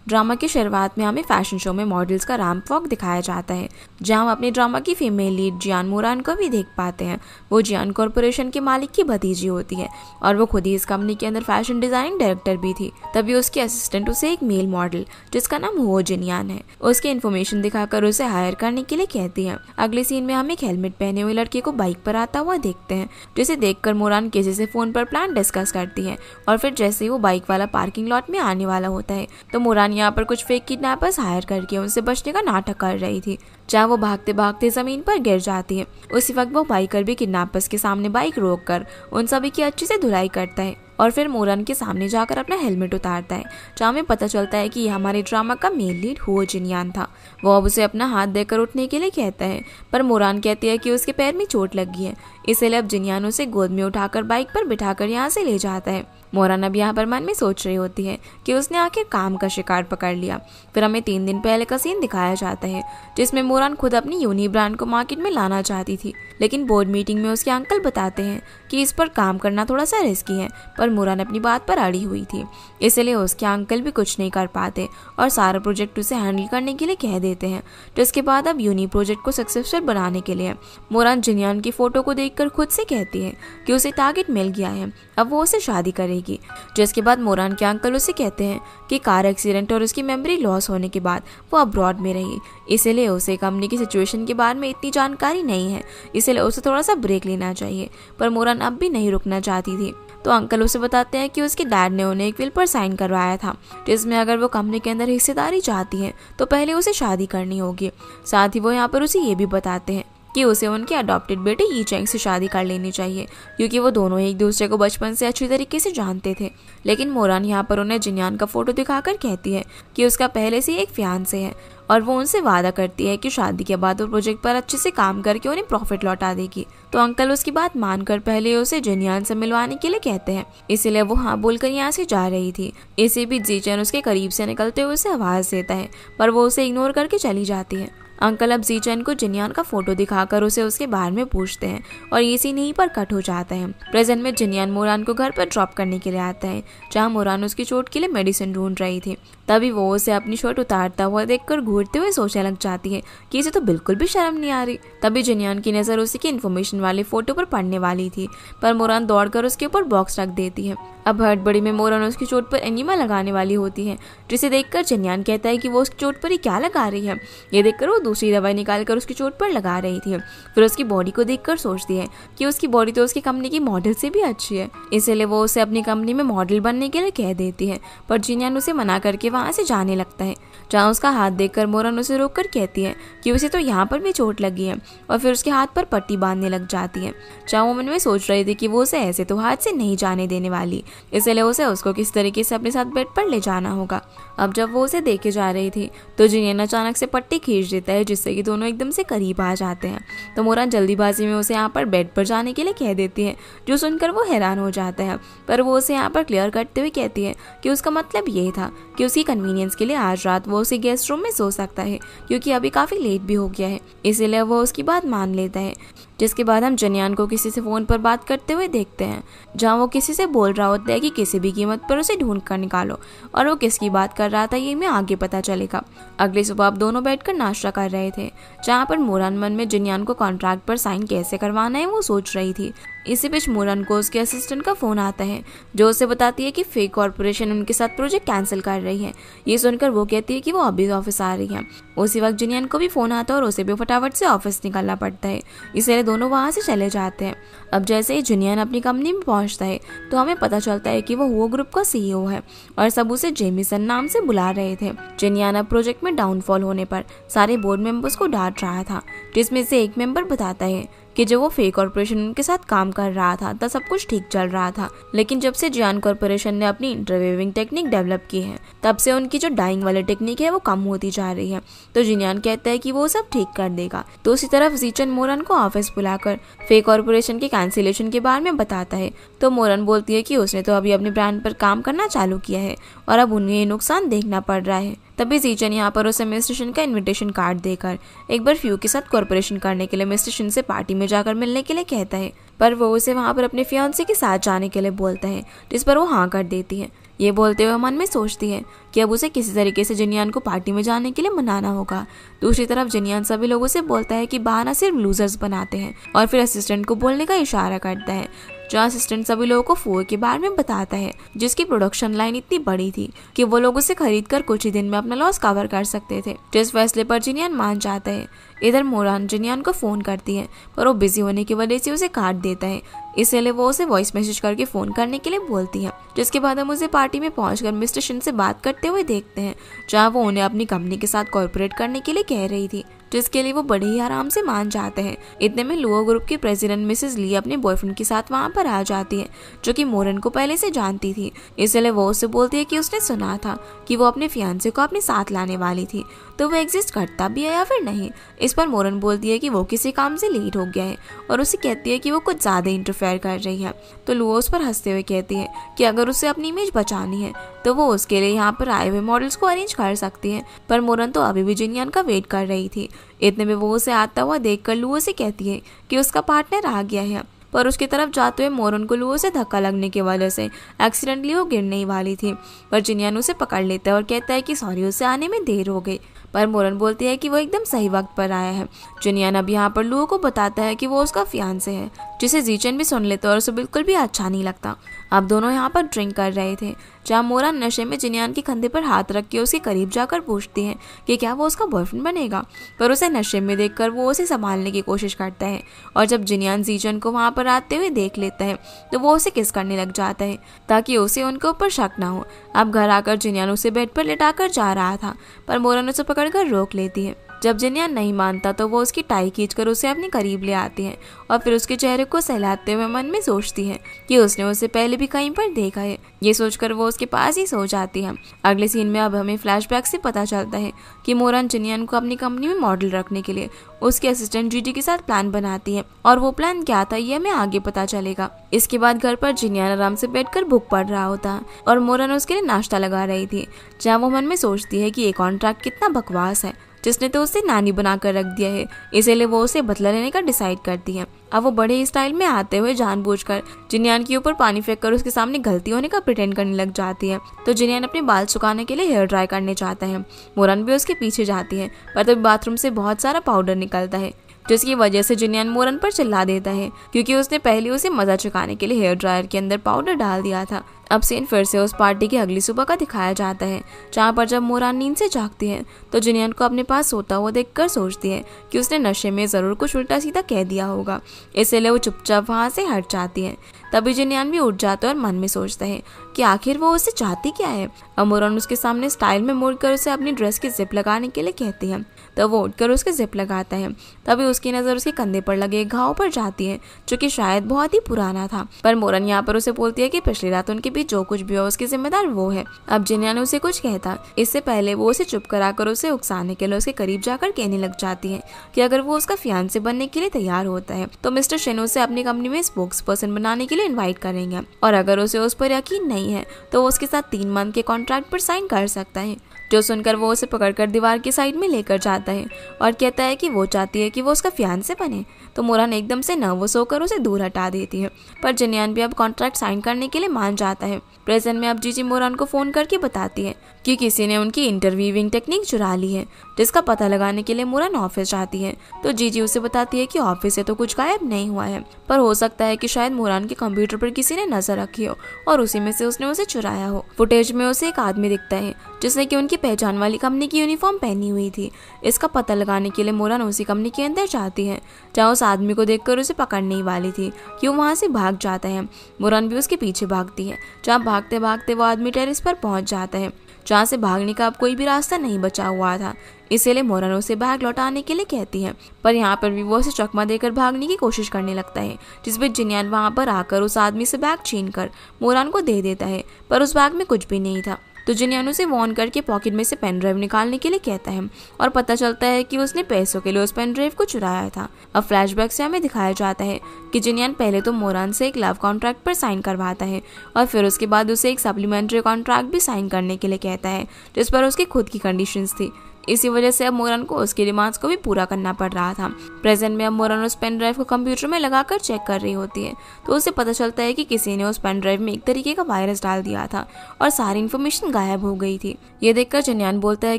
Drama की शुरुआत में हमें फैशन शो में मॉडल्स का रैंप वॉक दिखाया जाता है, जहां हम अपने ड्रामा की फीमेल लीड जियान मोरान को भी देख पाते हैं। वो जियान कॉरपोरेशन के मालिक की भतीजी होती है और वो खुद ही इस कंपनी के अंदर फैशन डिजाइनिंग डायरेक्टर भी थी। तभी उसकी असिस्टेंट उसे एक मेल मॉडल जिसका नाम हो जिनियान है, उसकी इन्फॉर्मेशन दिखाकर उसे हायर करने के लिए कहती है। अगले सीन में हम एक हेलमेट पहने हुए लड़के को बाइक पर आता हुआ देखते हैं, जिसे देखकर मोरान किसी से फोन पर प्लान डिस्कस करती है। और फिर जैसे ही वो बाइक वाला पार्किंग लॉट में आने वाला होता है तो मोरान यहाँ पर कुछ फेक किडनैपर्स हायर करके उनसे बचने का नाटक कर रही थी, जहाँ वो भागते भागते जमीन पर गिर जाती है। उसी वक्त वो बाइकर भी किडनैपर्स के सामने बाइक रोककर उन सभी की अच्छे से धुलाई करता है और फिर मोरान के सामने जाकर अपना हेलमेट उतारता है, जहाँ हमें पता चलता है कि यह हमारे ड्रामा का मेन लीड हो जिनियान था। वो अब उसे अपना हाथ देकर उठने के लिए कहता है, पर मोरान कहती है कि उसके पैर में चोट लगी है, इसलिए अब जिनियान उसे गोद में उठाकर बाइक पर बिठाकर यहाँ से ले जाता है। मोरान अब यहाँ पर मन में सोच रही होती है कि उसने आखिर काम का शिकार पकड़ लिया। फिर हमें 3 दिन पहले का सीन दिखाया जाता है, जिसमें मोरान खुद अपनी यूनी ब्रांड को मार्केट में लाना चाहती थी, लेकिन बोर्ड मीटिंग में उसके अंकल बताते हैं कि इस पर काम करना थोड़ा सा रिस्की है। पर मोरान अपनी बात पर अड़ी हुई थी, इसलिए उसके अंकल भी कुछ नहीं कर पाते और सारा प्रोजेक्ट उसे हैंडल करने के लिए कह देते हैं। जिसके बाद अब यूनी प्रोजेक्ट को सक्सेसफुल बनाने के लिए मोरान जिनियान की फोटो को देखकर खुद से कहती है कि उसे टारगेट मिल गया है, अब वो उसे शादी करेगी। जिसके बाद मोरान के अंकल उसे कहते हैं कि कार एक्सीडेंट और उसकी मेमोरी लॉस होने के बाद वो अब्रॉड में रही, इसलिए उसे कंपनी की सिचुएशन के बारे में इतनी जानकारी नहीं है, इसलिए उसे थोड़ा सा ब्रेक लेना चाहिए। पर मोरान अब भी नहीं रुकना चाहती थी, तो अंकल उसे बताते हैं कि उसके डैड ने उन्हें एक विल पर साइन करवाया था, जिसमें अगर वो कंपनी के अंदर हिस्सेदारी चाहती है तो पहले उसे शादी करनी होगी। साथ ही वो यहाँ पर उसे ये भी बताते हैं कि उसे उनके अडॉप्टेड बेटे यी चैंग से शादी कर लेनी चाहिए, क्योंकि वो दोनों एक दूसरे को बचपन से अच्छी तरीके से जानते थे। लेकिन मोरान यहाँ पर उन्हें जिनियान का फोटो दिखाकर कहती है कि उसका पहले से एक फियांसे है और वो उनसे वादा करती है कि शादी के बाद वो प्रोजेक्ट पर अच्छे से काम करके उन्हें प्रॉफिट लौटा देगी। तो अंकल उसकी बात मानकर पहले उसे जिनियान से मिलवाने के लिए कहते हैं, इसीलिए वो हाँ बोलकर यहाँ से जा रही थी। इसी बीच जीचन उसके करीब से निकलते हुए उसे आवाज देता है, पर वो उसे इग्नोर करके चली जाती है। अंकल अब जीचन को जिनियान का फोटो दिखाकर उसे उसके बारे में पूछते हैं और ये सीन यहीं पर कट हो जाता है। प्रेजेंट में जिनियान मोरान को घर पर ड्रॉप करने के लिए आता है, जहाँ मोरान उसकी चोट के लिए मेडिसिन ढूंढ रही थी। तभी वो उसे अपनी शर्ट उतारता हुआ देखकर घूरते हुए सोचने लग जाती है कि इसे तो बिल्कुल भी शर्म नहीं आ रही। तभी जिनियान की नजर उसी की इन्फॉर्मेशन वाले फोटो पर पड़ने वाली थी, पर मोरान दौड़कर उसके ऊपर बॉक्स रख देती है। अब हड़बड़ी में मोरान उसकी चोट पर एनिमा लगाने वाली होती है, जिसे देखकर जिनियान कहता है कि वो उसकी चोट पर ही क्या लगा रही है। ये देखकर वो दूसरी दवाई निकालकर उसकी चोट पर लगा रही थी। फिर उसकी बॉडी को देखकर सोचती है कि उसकी बॉडी तो उसकी कंपनी की मॉडल से भी अच्छी है, इसलिए वो उसे अपनी कंपनी में मॉडल बनने के लिए कह देती है। पर जिनियान उसे मना करके वहां से जाने लगता है, जहाँ उसका हाथ देखकर मोरान उसे रोककर कहती है कि उसे तो यहाँ पर भी चोट लगी है, और फिर उसके हाथ पर पट्टी बांधने लग जाती है। जहाँ वो मन में सोच रही थी कि वो उसे ऐसे तो हाथ से नहीं जाने देने वाली, इसलिए उसे उसको किस तरीके से अपने साथ बेड पर ले जाना होगा। अब जब वो उसे देखे जा रही थी तो जिनियान अचानक से पट्टी खींच देता है, जिससे कि दोनों एकदम से करीब आ जाते हैं। तो मोरान जल्दीबाजी में उसे यहाँ पर बेड पर जाने के लिए कह देती है, जो सुनकर वो हैरान हो जाता है। पर वो उसे यहाँ पर क्लियर करते हुए कहती है कि उसका मतलब ये था कि उसकी कन्वीनियंस के लिए आज रात वो उसी गेस्ट रूम में सो सकता है, क्योंकि अभी काफी लेट भी हो गया है, इसीलिए वो उसकी बात मान लेता है। जिसके बाद हम जिनियान को किसी से फोन पर बात करते हुए देखते हैं, जहाँ वो किसी से बोल रहा होता है कि किसी भी कीमत पर उसे ढूंढ कर निकालो, और वो किसकी बात कर रहा था ये हमें आगे पता चलेगा। अगली सुबह अब दोनों बैठकर नाश्ता कर रहे थे, जहाँ पर मोरान मन में जिनियान को कॉन्ट्रैक्ट पर साइन कैसे करवाना है वो सोच रही थी। इसी बीच मोरान को उसके असिस्टेंट का फोन आता है, जो उसे बताती है कि फेक कॉर्पोरेशन उनके साथ प्रोजेक्ट कैंसिल कर रही है। ये सुनकर वो कहती है कि वो अभी ऑफिस आ रही है। उसी वक्त जिनियान को भी फोन आता है और उसे भी फटाफट से ऑफिस निकलना पड़ता है, इसलिए दोनों वहां से चले जाते हैं। अब जैसे ही जिनियान अपनी कंपनी में पहुंचता है तो हमें पता चलता है कि वो ग्रुप का CEO है और सब उसे जेमिसन नाम से बुला रहे थे। जिनियान अब प्रोजेक्ट में डाउनफॉल होने पर सारे बोर्ड मेंबर्स को डांट रहा था, जिसमें से एक मेंबर बताता है कि जब वो फेक कॉर्पोरेशन उनके साथ काम कर रहा था तब सब कुछ ठीक चल रहा था, लेकिन जब से जियान कॉर्पोरेशन ने अपनी इंटरवेविंग टेक्निक डेवलप की है तब से उनकी जो डाइंग वाली टेक्निक है वो कम होती जा रही है। तो जिनियान कहता है कि वो सब ठीक कर देगा। तो उसी तरफ जीचन मोरान को ऑफिस बुलाकर फेक कॉर्पोरेशन के कैंसिलेशन के बारे में बताता है। तो मोरान बोलती है कि उसने तो अभी अपने ब्रांड पर काम करना चालू किया है और अब उन्हें नुकसान देखना पड़ रहा है। तभी जीचन यहाँ पर उसे मिस्टर शिन का इनविटेशन कार्ड देकर एक बार फ्यू के साथ कॉर्पोरेशन करने के लिए मिस्टर शिन से पार्टी में जाकर मिलने के लिए कहता है, पर वो उसे वहाँ पर अपने फियांसे के साथ जाने के लिए बोलता है, जिस पर वो हाँ कर देती है। ये बोलते हुए मन में सोचती है कि अब उसे किसी तरीके से जिनयान को पार्टी में जाने के लिए मनाना होगा। दूसरी तरफ जिनयान सभी लोगों से बोलता है कि बहाना सिर्फ लूजर्स बनाते हैं और फिर असिस्टेंट को बोलने का इशारा करता है, जहाँ असिस्टेंट सभी लोगों को फूल के बारे में बताता है, जिसकी प्रोडक्शन लाइन इतनी बड़ी थी कि वो लोग उसे खरीद कर कुछ ही दिन में अपना लॉस कवर कर सकते थे। जिस फैसले पर जिनयान मान जाता है। इधर मोरान जिनयान को फोन करती है, पर वो बिजी होने की वजह से उसे काट देता है, इसलिए वो उसे वॉइस मैसेज करके फोन करने के लिए बोलती है। जिसके बाद हम उसे पार्टी में पहुंचकर मिस्टर शिन से बात करते हुए देखते हैं, जहाँ वो उन्हें अपनी कंपनी के साथ कॉर्पोरेट करने के लिए कह रही थी, जिसके लिए वो बड़े ही आराम से मान जाते हैं। इतने में लुओ ग्रुप की प्रेसिडेंट मिसेस ली अपने बॉयफ्रेंड के साथ वहाँ पर आ जाती है, जो कि मोरन को पहले से जानती थी। इसलिए वो उससे बोलती है कि उसने सुना था कि वो अपने फियांसे को अपने साथ लाने वाली थी, तो वो एग्जिस्ट करता भी है या फिर नहीं। इस पर मोरन बोलती है कि वो किसी काम से लेट हो गया है और उसे कहती है कि वो कुछ ज्यादा इंटरफेयर कर रही है। तो लुओ उस पर हंसते हुए कहती है कि अगर उसे अपनी इमेज बचानी है तो वो उसके लिए यहाँ पर आए हुए मॉडल्स को अरेंज कर सकती है। पर मोरन तो अभी भी जिनयान का वेट कर रही थी। इतने में वो उसे आता हुआ देखकर लुओ से कहती है कि उसका पार्टनर आ गया है, पर उसकी तरफ जाते हुए मोरन को लुओ से धक्का लगने की वजह से एक्सीडेंटली वो गिरने ही वाली थी। पर जिनयान उसे पकड़ लेता है और कहता है कि सॉरी, उसे आने में देर हो गई। पर मोरन बोलती है कि वो एकदम सही वक्त पर आया है। जिनयान अब यहाँ पर लुओ को बताता है कि वो उसका फियांसे है, जिसे जीचन भी सुन लेता है और उसे बिल्कुल भी अच्छा नहीं लगता। अब दोनों यहाँ पर ड्रिंक कर रहे थे, जहाँ मोरन नशे में जिनयान के कंधे पर हाथ रख के उसके करीब जाकर पूछती है कि क्या वो उसका बॉयफ्रेंड बनेगा। पर उसे नशे में देखकर वो उसे संभालने की कोशिश करता है, और जब जिनयान जीचन को वहाँ पर आते हुए देख लेता है तो वो उसे किस करने लग जाता है, ताकि उसे उनके ऊपर शक ना हो। अब घर आकर जिनयान उसे बेड पर लेटाकर जा रहा था, पर मोरन उसे पकड़कर रोक लेती है। जब जिनयान नहीं मानता तो वो उसकी टाई खींचकर उसे अपने करीब ले आती है और फिर उसके चेहरे को सहलाते हुए मन में सोचती है कि उसने उसे पहले भी कहीं पर देखा है। ये सोचकर वो उसके पास ही सो जाती है। अगले सीन में अब हमें फ्लैशबैक से पता चलता है कि मोरन जिनयान को अपनी कंपनी में मॉडल रखने के लिए उसके असिस्टेंट जीटी के साथ प्लान बनाती है, और वो प्लान क्या था ये हमें आगे पता चलेगा। इसके बाद घर पर जिनयान आराम से बैठकर बुक पढ़ रहा होता है और मोरन उसके लिए नाश्ता लगा रही थी, जहाँ वो मन में सोचती है कि ये कॉन्ट्रैक्ट कितना बकवास है, जिसने तो उसे नानी बनाकर रख दिया है। इसीलिए वो उसे बदला लेने का डिसाइड करती है। अब वो बड़े स्टाइल में आते हुए जानबूझकर जिनयान के ऊपर पानी फेंककर उसके सामने गलती होने का प्रिटेंड करने लग जाती है। तो जिनयान अपने बाल सुखाने के लिए हेयर ड्राई करने चाहता है। मोरन भी उसके पीछे जाती है, पर तब बाथरूम से बहुत सारा पाउडर निकलता है, जिसकी वजह से जिनयान मोरन पर चिल्ला देता है, क्योंकि उसने पहले उसे मजा चुकाने के लिए हेयर ड्रायर के अंदर पाउडर डाल दिया था। अब सीन फिर से उस पार्टी की अगली सुबह का दिखाया जाता है, जहाँ पर जब मोरान नींद से जागती है तो जिनयान को अपने पास सोता हुआ देखकर सोचती है कि उसने नशे में जरूर कुछ उल्टा सीधा कह दिया होगा, इसलिए वो चुपचाप वहाँ से हट जाती है। तभी जिनयान भी उठ जाता है और मन में सोचता है कि आखिर वो उससे चाहती क्या है। अब मोरन उसके सामने स्टाइल में मुड़कर उसे अपनी ड्रेस की जिप लगाने के लिए कहती है, तब वो उठकर उसके जिप लगाता है। तभी उसकी नज़र उसके कंधे पर लगे घाव पर जाती है, जो कि शायद बहुत ही पुराना था। पर मोरन यहाँ पर उसे बोलती है कि पिछली रात उनके बीच जो कुछ भी हो उसकी जिम्मेदार वो है। अब जिनयान उसे कुछ कहता, इससे पहले वो उसे चुप कराकर उसे उकसाने के लिए उसके करीब जाकर कहने लग जाती है कि अगर वो उसका फियांसे बनने के लिए तैयार होता है तो मिस्टर शेन उसे अपनी कंपनी में स्पोक्स पर्सन बनाने के लिए इन्वाइट करेंगे, और अगर उसे उस पर यकीन नहीं है तो वो उसके साथ 3 मंथ के कॉन्ट्रैक्ट पर साइन कर सकता है। जो सुनकर वो उसे पकड़कर दीवार की साइड में लेकर जाता है और कहता है कि वो चाहती है कि वो उसका फियांसे बने। तो मोरन एकदम से नर्वस होकर उसे दूर हटा देती है, पर जिनयान भी अब कॉन्ट्रैक्ट साइन करने के लिए मान जाता है। प्रेजेंट में अब जीजी मोरन को फोन करके बताती है कि किसी ने उनकी इंटरव्यूइंग टेक्निक चुरा ली है, जिसका पता लगाने के लिए मोरन ऑफिस जाती है। तो जीजी उसे बताती है कि ऑफिस से तो कुछ गायब नहीं हुआ है, पर हो सकता है कि शायद मोरन के कंप्यूटर पर किसी ने नजर रखी हो और उसी में से उसने उसे चुराया हो। फुटेज में उसे एक आदमी दिखता है जिसने कि उनकी पहचान वाली कंपनी की यूनिफॉर्म पहनी हुई थी। इसका पता लगाने के लिए मोरन उसी कंपनी के अंदर जाती है, जहाँ उस आदमी को देखकर उसे पकड़ने ही वाली थी कि वो वहाँ से भाग जाता है। मोरन भी उसके पीछे भागती है, जहाँ भागते भागते वो आदमी टेरेस पर पहुंच जाता है, जहाँ से भागने का अब कोई भी रास्ता नहीं बचा हुआ था। इसीलिए मोरन उसे बैग लौटाने के लिए कहती है, पर यहाँ पर भी वो उसे चकमा देकर भागने की कोशिश करने लगता है, जिस पर जिनयान वहाँ पर आकर उस आदमी से बैग छीनकर मोरन को दे देता है, पर उस बैग में कुछ भी नहीं था। तो जिनयान उसे वॉर्न करके पॉकेट में से पेन ड्राइव निकालने के लिए कहता है और पता चलता है कि उसने पैसों के लिए उस पेन ड्राइव को चुराया था। अब फ्लैशबैक से हमें दिखाया जाता है कि जिनयान पहले तो मोरन से एक लव कॉन्ट्रैक्ट पर साइन करवाता है और फिर उसके बाद उसे एक सप्लीमेंट्री कॉन्ट्रैक्ट भी साइन करने के लिए कहता है, जिस पर उसकी खुद की कंडीशंस थी। इसी वजह से अब मोरन को उसकी डिमांड्स को भी पूरा करना पड़ रहा था। प्रेजेंट में अब मोरन उस पेन ड्राइव को कंप्यूटर में लगाकर चेक कर रही होती है तो उसे पता चलता है कि किसी ने उस पेन ड्राइव में एक तरीके का वायरस डाल दिया था और सारी इन्फॉर्मेशन गायब हो गई थी। ये देखकर जिन्यान बोलता है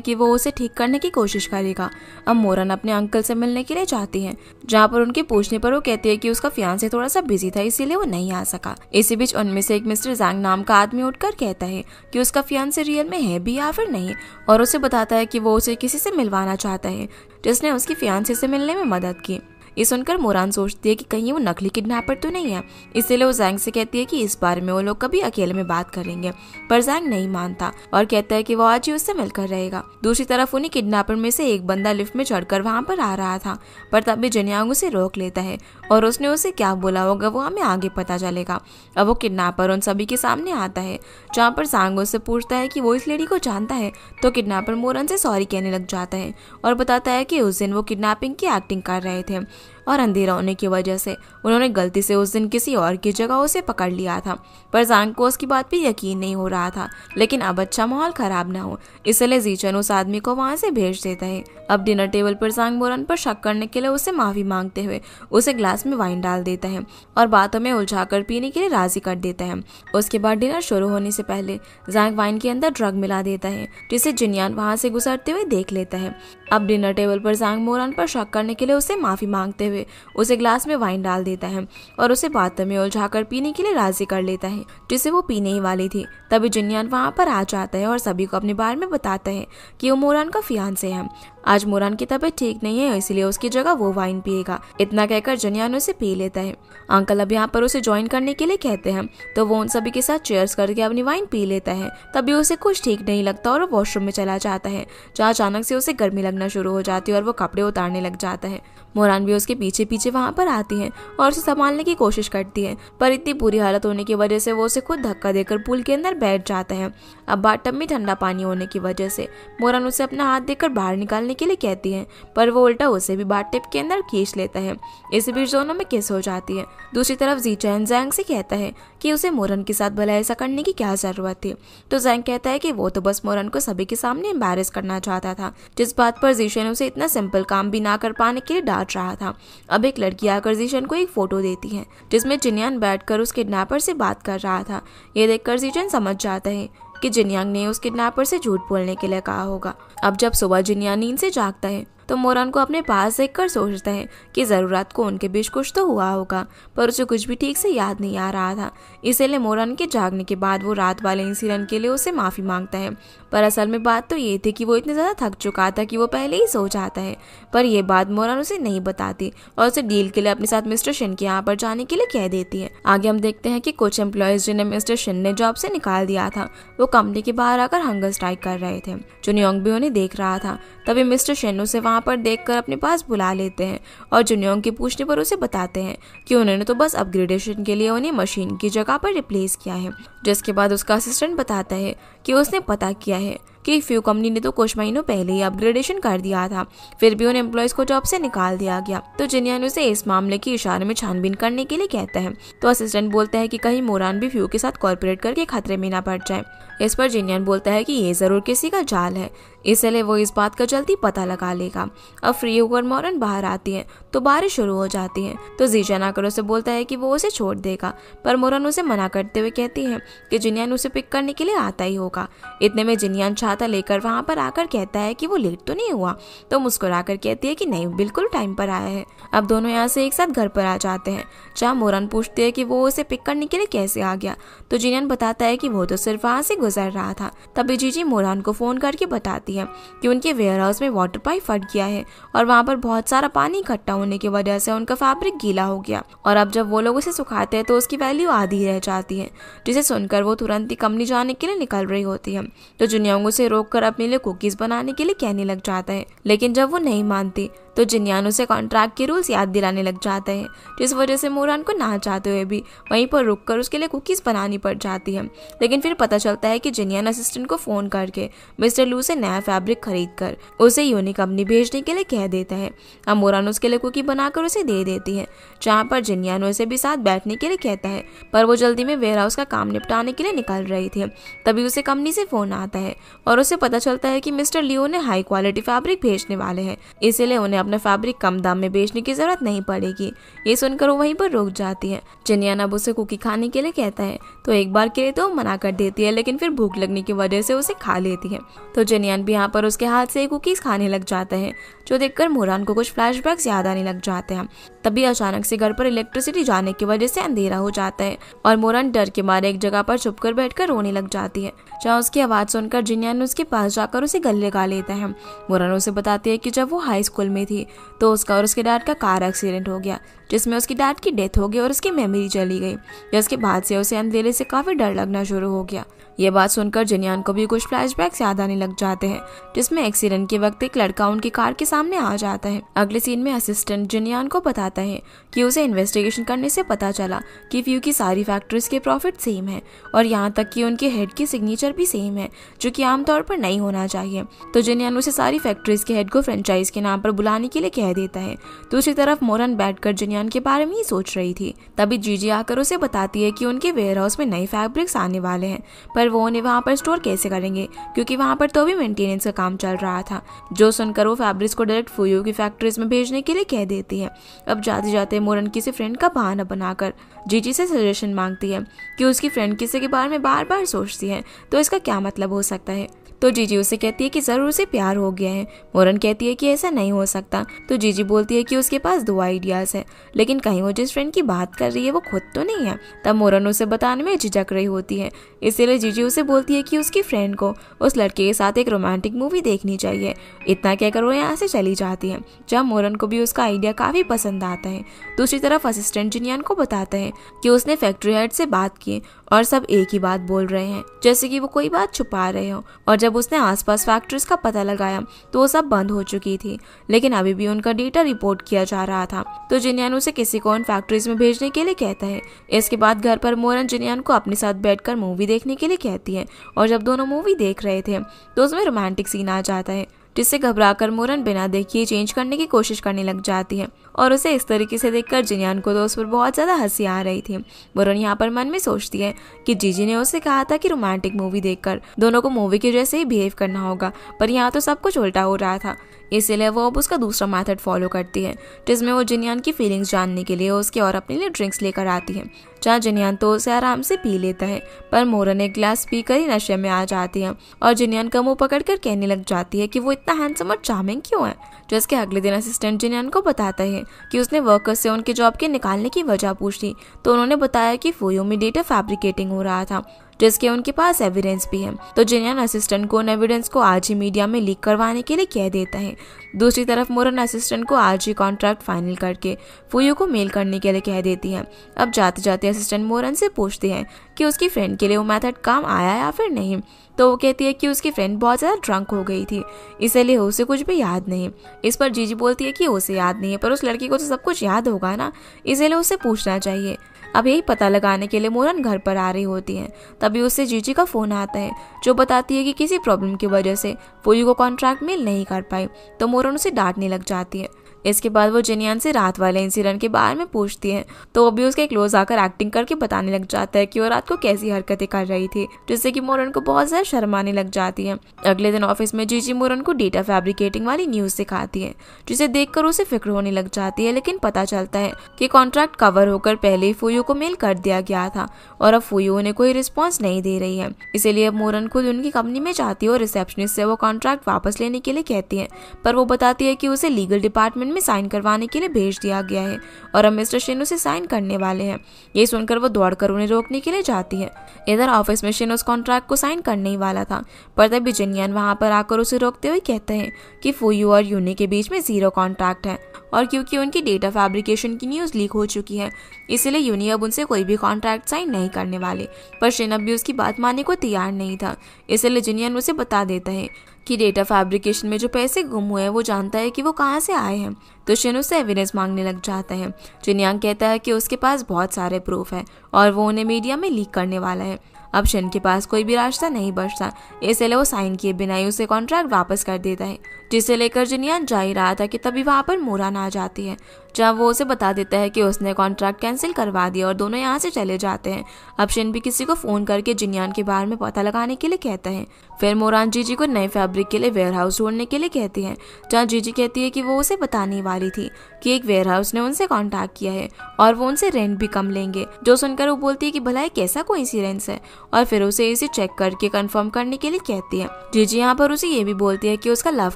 कि वो उसे ठीक करने की कोशिश करेगा। अब मोरन अपने अंकल से मिलने के लिए जाती है, जहाँ पर उनके पूछने पर वो कहती है कि उसका फियांसे थोड़ा सा बिजी था इसीलिए वो नहीं आ सका। इसी बीच उनमें से एक मिस्टर जैंग नाम का आदमी उठकर कहता है कि उसका फियांसे रियल में है भी या फिर नहीं, और उसे बताता है कि वो उसे किसी से मिलवाना चाहता है जिसने उसकी फियांसे से मिलने में मदद की। ये सुनकर मोरान सोचती है कि कहीं वो नकली किडनैपर तो नहीं है, इसीलिए वो जैंग से कहती है कि इस बारे में वो लोग कभी अकेले में बात करेंगे, पर जैंग नहीं मानता और कहता है कि वो आज ही उससे मिलकर रहेगा। दूसरी तरफ उन्हीं किडनैपर में से एक बंदा लिफ्ट में चढ़कर वहाँ पर आ रहा था, पर तभी जिन्यांग उसे रोक लेता है और उसने उसे क्या बोला होगा वो हमें आगे पता चलेगा। अब वो किडनैपर उन सभी के सामने आता है, जहाँ पर जैंग उससे पूछता है कि वो इस लेडी को जानता है, तो किडनैपर मोरन से सॉरी कहने लग जाता है और बताता है कि उस दिन वो किडनैपिंग की एक्टिंग कर रहे थे और अंधेरा होने की वजह से उन्होंने गलती से उस दिन किसी और की जगह उसे पकड़ लिया था। पर जैंग को उसकी बात पे यकीन नहीं हो रहा था, लेकिन अब अच्छा माहौल खराब ना हो इसलिए जीचन उस आदमी को वहां से भेज देता है। अब डिनर टेबल पर जैंग मोरन पर शक करने के लिए उससे माफी मांगते हुए उसे ग्लास में वाइन डाल देता है और बातों में उलझाकर पीने के लिए राजी कर देता है। उसके बाद डिनर शुरू होने से पहले जैंग वाइन के अंदर ड्रग मिला देता है, जिसे जिन्यान वहां से गुजरते हुए देख लेता है। अब डिनर टेबल पर जैंग मोरन पर शक करने के लिए उसे माफी मांगते हुए उसे ग्लास में वाइन डाल देता है और उसे बातों में उलझाकर पीने के लिए राजी कर लेता है, जिसे वो पीने ही वाली थी। तभी जिन्यान वहां पर आ जाता है और सभी को अपने बारे में बताता है कि वो मोरन का फियांसे है। आज मोरन की तबीयत ठीक नहीं है इसलिए उसकी जगह वो वाइन पिएगा। इतना कहकर जिन्यान उसे पी लेता है। अंकल अब यहाँ पर उसे ज्वाइन करने के लिए कहते हैं तो वो उन सभी के साथ चेयर्स करके अपनी वाइन पी लेता है। तभी उसे कुछ ठीक नहीं लगता और वो वॉशरूम में चला जाता है, जहाँ अचानक से उसे गर्मी लगना शुरू हो जाती है और वो कपड़े उतारने लग जाता है। मोरन भी उसके पीछे पीछे वहां पर आती है और उसे संभालने की कोशिश करती है, पर इतनी बुरी हालत होने की वजह से वो उसे खुद धक्का देकर पूल के अंदर बैठ जाता है। अब बाथटब में ठंडा पानी होने की वजह से मोरन उसे अपना हाथ देकर बाहर निकालने के लिए कहती है, पर वो उल्टा उसे भी बाथटब के अंदर खींच लेता है। इसी बीच दोनों में किस हो जाती है। दूसरी तरफ जीचन जैंग से कहता है कि उसे मोरन के साथ भला ऐसा करने की क्या जरूरत थी, तो जैंग कहता है कि वो तो बस मोरन को सभी के सामने एम्बैरेस करना चाहता था, जिस बात पर जीशन उसे इतना सिंपल काम भी ना कर पाने के लिए डांट रहा था। अब एक लड़की आकर जीशन को एक फोटो देती है जिसमें जिन्यान बैठकर उस किडनैपर से बात कर रहा था। ये देखकर जीशन समझ जाता है कि जिन्यांग ने उस किडनैपर से झूठ बोलने के लिए कहा होगा। अब जब सुबह जिन्यान नींद से जागता है तो मोरन को अपने पास देखकर सोचता है कि जरूरत को उनके बीच कुछ तो हुआ होगा, पर उसे कुछ भी ठीक से याद नहीं आ रहा था। इसीलिए मोरन के जागने के बाद वो रात वाले इंसिडेंट के लिए उसे माफी मांगता है, पर असल में बात तो ये थी कि वो इतना ज्यादा थक चुका था कि वो पहले ही सो जाता है। पर यह बात मोरन उसे नहीं बताती और उसे डील के लिए अपने साथ मिस्टर शिन के यहाँ पर जाने के लिए कह देती है। आगे हम देखते हैं कि कुछ एम्प्लॉयज जिन्हें मिस्टर शिन ने जॉब से निकाल दिया था वो कंपनी के बाहर आकर हंगर स्ट्राइक कर रहे थे। जुनियोंग भी उन्हें देख रहा था। तभी मिस्टर शिन उसे वहां पर देखकर अपने पास बुला लेते हैं और जुनियोंग के पूछने पर उसे बताते हैं कि उन्होंने तो बस अपग्रेडेशन के लिए उन्हें मशीन की जगह पर रिप्लेस किया है। जिसके बाद उसका असिस्टेंट बताता है कि उसने पता किया है कि फ्यू कंपनी ने तो कुछ महीनों पहले ही अपग्रेडेशन कर दिया था, फिर भी उन एम्प्लॉयज को जॉब से निकाल दिया गया। तो जिन्यान उसे इस मामले की इशारे में छानबीन करने के लिए कहता है, तो असिस्टेंट बोलता है कि कहीं मोरान भी फ्यू के साथ कॉर्पोरेट करके खतरे में ना पड़ जाए। इस पर जिन्यान बोलता है कि ये जरूर किसी का जाल है, इसलिए वो इस बात का जल्दी पता लगा लेगा। अब फ्री होकर मोरन बाहर आती है तो बारिश शुरू हो जाती है, तो जीचन आकर उसे बोलता है कि वो उसे छोड़ देगा, पर मोरन उसे मना करते हुए कहती है कि जिन्यान उसे पिक करने के लिए आता ही होगा। इतने में जिन्यान छाता लेकर वहां पर आकर कहता है कि वो लेट तो नहीं हुआ, तो मुस्कुराकर कहती है कि नहीं, बिल्कुल टाइम पर आया है। अब दोनों यहाँ से एक साथ घर पर आ जाते हैं, जहाँ मोरन पूछती है कि वो उसे पिक करने के लिए कैसे आ गया, तो जिन्यान बताता है कि वो तो सिर्फ वहां से गुजर रहा था। तभी जीजी मोरन को फोन करके बताती है कि उनके वेयर हाउस में वाटर पाइप फट गया है और वहां पर बहुत सारा पानी इकट्ठा होने की वजह से उनका फैब्रिक गीला हो गया, और अब जब वो लोग उसे सुखाते हैं तो उसकी वैल्यू आधी रह जाती है, जिसे सुनकर वो तुरंत ही कंपनी जाने के लिए निकल रही होती है। तो जुनियोंग उसे रोककर अपने लिए कुकीज बनाने के लिए कहने लग जाता है, लेकिन जब वो नहीं मानती तो जिनयान उसे कॉन्ट्रैक्ट के रूल्स याद दिलाने लग जाते हैं, जिस वजह से मोरान को ना चाहते हुए भी वहीं पर रुककर उसके लिए कुकीज़ बनानी पड़ जाती है। लेकिन फिर पता चलता है कि जिनयान असिस्टेंट को फ़ोन करके मिस्टर लू से नया फैब्रिक खरीद कर उसे यूनी कंपनी भेजने के लिए कह देता है। अब मोरान उसके लिए कुकी बनाकर उसे दे देती है, जहाँ पर जिनयान उसे भी साथ बैठने के लिए कहता है, पर वो जल्दी में वेयरहाउस का काम निपटाने के लिए निकल रही थी। तभी उसे कंपनी से फ़ोन आता है और उसे पता चलता है कि मिस्टर लियो ने हाई क्वालिटी फैब्रिक भेजने वाले हैं, इसलिए उन्हें अपना फैब्रिक कम दाम में बेचने की जरूरत नहीं पड़ेगी। ये सुनकर वो वहीं पर रुक जाती है। जिनयान अब उसे कुकी खाने के लिए कहता है तो एक बार के लिए तो मना कर देती है, लेकिन फिर भूख लगने की वजह से उसे खा लेती है। तो जिनयान भी यहाँ पर उसके हाथ से कुकीज खाने लग जाता है, जो देखकर मोरान को कुछ फ्लैशबैक्स याद आने लग जाते हैं। तभी अचानक से घर पर इलेक्ट्रिसिटी जाने की वजह से अंधेरा हो जाता है और मोरान डर के मारे एक जगह पर छुपकर बैठकर रोने लग जाती है, जहाँ उसकी आवाज़ सुनकर जिनयान उसके पास जाकर उसे गले लगा लेता है। मोरान उसे बताती है कि जब वो हाई स्कूल में थी तो उसका और उसके डैड का कार एक्सीडेंट हो गया, जिसमें उसकी डैड की डेथ हो गई और उसकी मेमोरी चली गई, जिसके बाद से उसे अंधेरे से काफ़ी डर लगना शुरू हो गया। ये बात सुनकर जिनयान को भी कुछ फ्लैशबैक्स याद आने लग जाते हैं, जिसमें एक्सीडेंट के वक्त एक लड़का उनकी कार के सामने आ जाता है। अगले सीन में असिस्टेंट जिनयान को बताता है कि उसे इन्वेस्टिगेशन करने से पता चला कि फ्यू की सारी फैक्ट्रीज के प्रॉफिट सेम है और यहाँ तक कि उनके हेड की सिग्नेचर भी सेम है, जो कि आमतौर पर नहीं होना चाहिए। तो जिनयान उसे सारी फैक्ट्रीज के हेड को फ्रेंचाइज के नाम पर बुलाने के लिए कह देता है। दूसरी तरफ मोरन बैठकर जिनयान के बारे में ही सोच रही थी। तभी जीजी आकर उसे बताती है कि उनके वेयरहाउस में नए फैब्रिक्स आने वाले हैं, पर वो उन्हें वहाँ पर स्टोर कैसे करेंगे, क्योंकि वहाँ पर तो भी मेंटेनेंस का काम चल रहा था। जो सुनकर वो फैब्रिक्स को डायरेक्ट फुयू की फैक्ट्रीज में भेजने के लिए कह देती है। अब जाते जाते मोरन किसी फ्रेंड का बहाना बनाकर जीजी से सजेशन मांगती है कि उसकी फ्रेंड किसी के बारे में बार बार सोचती है, तो इसका क्या मतलब हो सकता है। तो जीजी उसे कहती है कि जरूर उसे प्यार हो गया है। मोरन कहती है कि ऐसा नहीं हो सकता। तो जीजी बोलती है कि उसके पास 2 आइडियाज है, लेकिन कहीं वो जिस फ्रेंड की बात कर रही है वो खुद तो नहीं है। तब मोरन उसे बताने में झिझक रही होती है, इसीलिए जीजी उसे बोलती है कि उसकी फ्रेंड को उस लड़के के साथ एक रोमांटिक मूवी देखनी चाहिए। इतना कहकर वो यहाँ से चली जाती है, जब मोरन को भी उसका आइडिया काफी पसंद आता है। दूसरी तरफ असिस्टेंट जिनयान को बताता है कि उसने फैक्ट्री हेड से बात की और सब एक ही बात बोल रहे हैं, जैसे कि वो कोई बात छुपा रहे हो। और जब उसने आसपास फैक्ट्रीज का पता लगाया तो वो सब बंद हो चुकी थी, लेकिन अभी भी उनका डेटा रिपोर्ट किया जा रहा था। तो जिनयान उसे किसी को उन फैक्ट्रीज में भेजने के लिए कहता है। इसके बाद घर पर मोरन जिनयान को अपने साथ बैठकर मूवी देखने के लिए कहती है, और जब दोनों मूवी देख रहे थे तो उसमें रोमांटिक सीन आ जाता है, जिससे घबराकर मोरन बिना देखे चेंज करने की कोशिश करने लग जाती है। और उसे इस तरीके से देखकर जिनयान को तो उस पर बहुत ज़्यादा हंसी आ रही थी। मोरन यहाँ पर मन में सोचती है कि जीजी ने उसे कहा था कि रोमांटिक मूवी देखकर दोनों को मूवी के जैसे ही बिहेव करना होगा, पर यहाँ तो सब कुछ उल्टा हो रहा था। इसीलिए वो अब उसका दूसरा मेथड फॉलो करती है, जिसमें वो जिनयान की फीलिंग्स जानने के लिए उसके और अपने लिए ड्रिंक्स लेकर आती है, जहाँ जिनयान तो उसे आराम से पी लेता है, पर मोरन एक ग्लास पीकर ही नशे में आ जाती है और जिनयान का मुंह पकड़कर कहने लग जाती है कि वो इतना हैंडसम और चार्मिंग क्यों है। जिसके अगले दिन असिस्टेंट जिनयान को बताता है कि उसने वर्कर्स से उनके जॉब के निकालने की वजह पूछी, तो उन्होंने बताया कि फुयू में डेटा फैब्रिकेटिंग हो रहा था, जिसके उनके पास एविडेंस भी है। तो जिनयान असिस्टेंट को उन एविडेंस को आज ही मीडिया में लीक करवाने के लिए कह देता है। दूसरी तरफ मोरन असिस्टेंट को आज ही कॉन्ट्रैक्ट फाइनल करके फुयू को मेल करने के लिए कह देती है। अब जाते जाते असिस्टेंट मोरन से पूछती है कि उसकी फ्रेंड के लिए वो मेथड काम आया या फिर नहीं। तो वो कहती है कि उसकी फ्रेंड बहुत ज़्यादा ड्रंक हो गई थी, इसीलिए उसे कुछ भी याद नहीं। इस पर जीजी बोलती है कि उसे याद नहीं है, पर उस लड़की को तो सब कुछ याद होगा ना, इसीलिए उसे पूछना चाहिए। अब यही पता लगाने के लिए मोरन घर पर आ रही होती है। तभी उससे जीजी का फ़ोन आता है, जो बताती है कि किसी प्रॉब्लम की वजह से फुयू को कॉन्ट्रैक्ट मेल नहीं कर पाई। तो मोरन उसे डांटने लग जाती है। इसके बाद वो जिनयान से रात वाले इंसिडेंट के बारे में पूछती है, तो वो भी उसके क्लोज आकर एक्टिंग करके बताने लग जाता है कि वो रात को कैसी हरकतें कर रही थी, जिससे कि मोरन को बहुत ज़्यादा शर्म आने लग जाती है। अगले दिन ऑफिस में जीजी मोरन को डेटा फैब्रिकेटिंग वाली न्यूज़ दिखाती है, जिसे देखकर उसे फिक्र होने लग जाती है। लेकिन पता चलता है कि कॉन्ट्रैक्ट कवर होकर पहले ही फुयू को मेल कर दिया गया था और अब फुयू उन्हें कोई रिस्पॉन्स नहीं दे रही है। इसीलिए अब मोरन खुद उनकी कंपनी में जाती है और रिसेप्शनिस्ट से वो कॉन्ट्रैक्ट वापस लेने के लिए कहती है, पर वो बताती है कि उसे लीगल डिपार्टमेंट में साइन करवाने के लिए भेज दिया गया है और अब मिस्टर शिन उसे साइन करने वाले हैं। ये सुनकर वो दौड़कर उन्हें रोकने के लिए जाती है। इधर ऑफिस में शिन उस कॉन्ट्रैक्ट को साइन करने ही वाला था, पर तभी जिनयान वहां पर आकर उसे रोकते हुए कहते हैं कि फुयू और यूनी के बीच में 0 कॉन्ट्रैक्ट है और क्योंकि उनकी डेटा फैब्रिकेशन की न्यूज़ लीक हो चुकी है, इसलिए यूनी अब उनसे कोई भी कॉन्ट्रैक्ट साइन नहीं करने वाले। पर शिन अब भी उसकी बात मानने को तैयार नहीं था, इसलिए जिनियन उसे बता देता है कि डेटा फैब्रिकेशन में जो पैसे गुम हुए हैं वो जानता है कि वो कहाँ से आए हैं। तो शिन उससे एविडेंस मांगने लग जाता है। जिनयांग कहता है कि उसके पास बहुत सारे प्रूफ है और वो उन्हें मीडिया में लीक करने वाला है। अब शिन के पास कोई भी रास्ता नहीं बचता, इसलिए वो साइन किए बिना ही उसे कॉन्ट्रैक्ट वापस कर देता है, जिसे लेकर जिनयांग जा ही रहा था कि तभी वहाँ पर मोरान आ जाती है, जहाँ वो उसे बता देता है कि उसने कॉन्ट्रैक्ट कैंसिल करवा दिया और दोनों यहाँ से चले जाते हैं। अब शिन भी किसी को फ़ोन करके जिनयांग के बारे में पता लगाने के लिए कहता है। फिर मोरान जीजी को नए फैब्रिक के लिए वेयरहाउस ढूंढने के लिए कहती है, जहाँ जीजी कहती है कि वो उसे बताने वाली थी कि एक वेयरहाउस ने उनसे कॉन्टैक्ट किया है और वो उनसे रेंट भी कम लेंगे। जो सुनकर वो बोलती है कि भला ये कैसा कोइंसिडेंस है, और फिर उसे इसे चेक करके कंफर्म करने के लिए कहती है। जीजी यहाँ पर उसे ये भी बोलती है कि उसका लव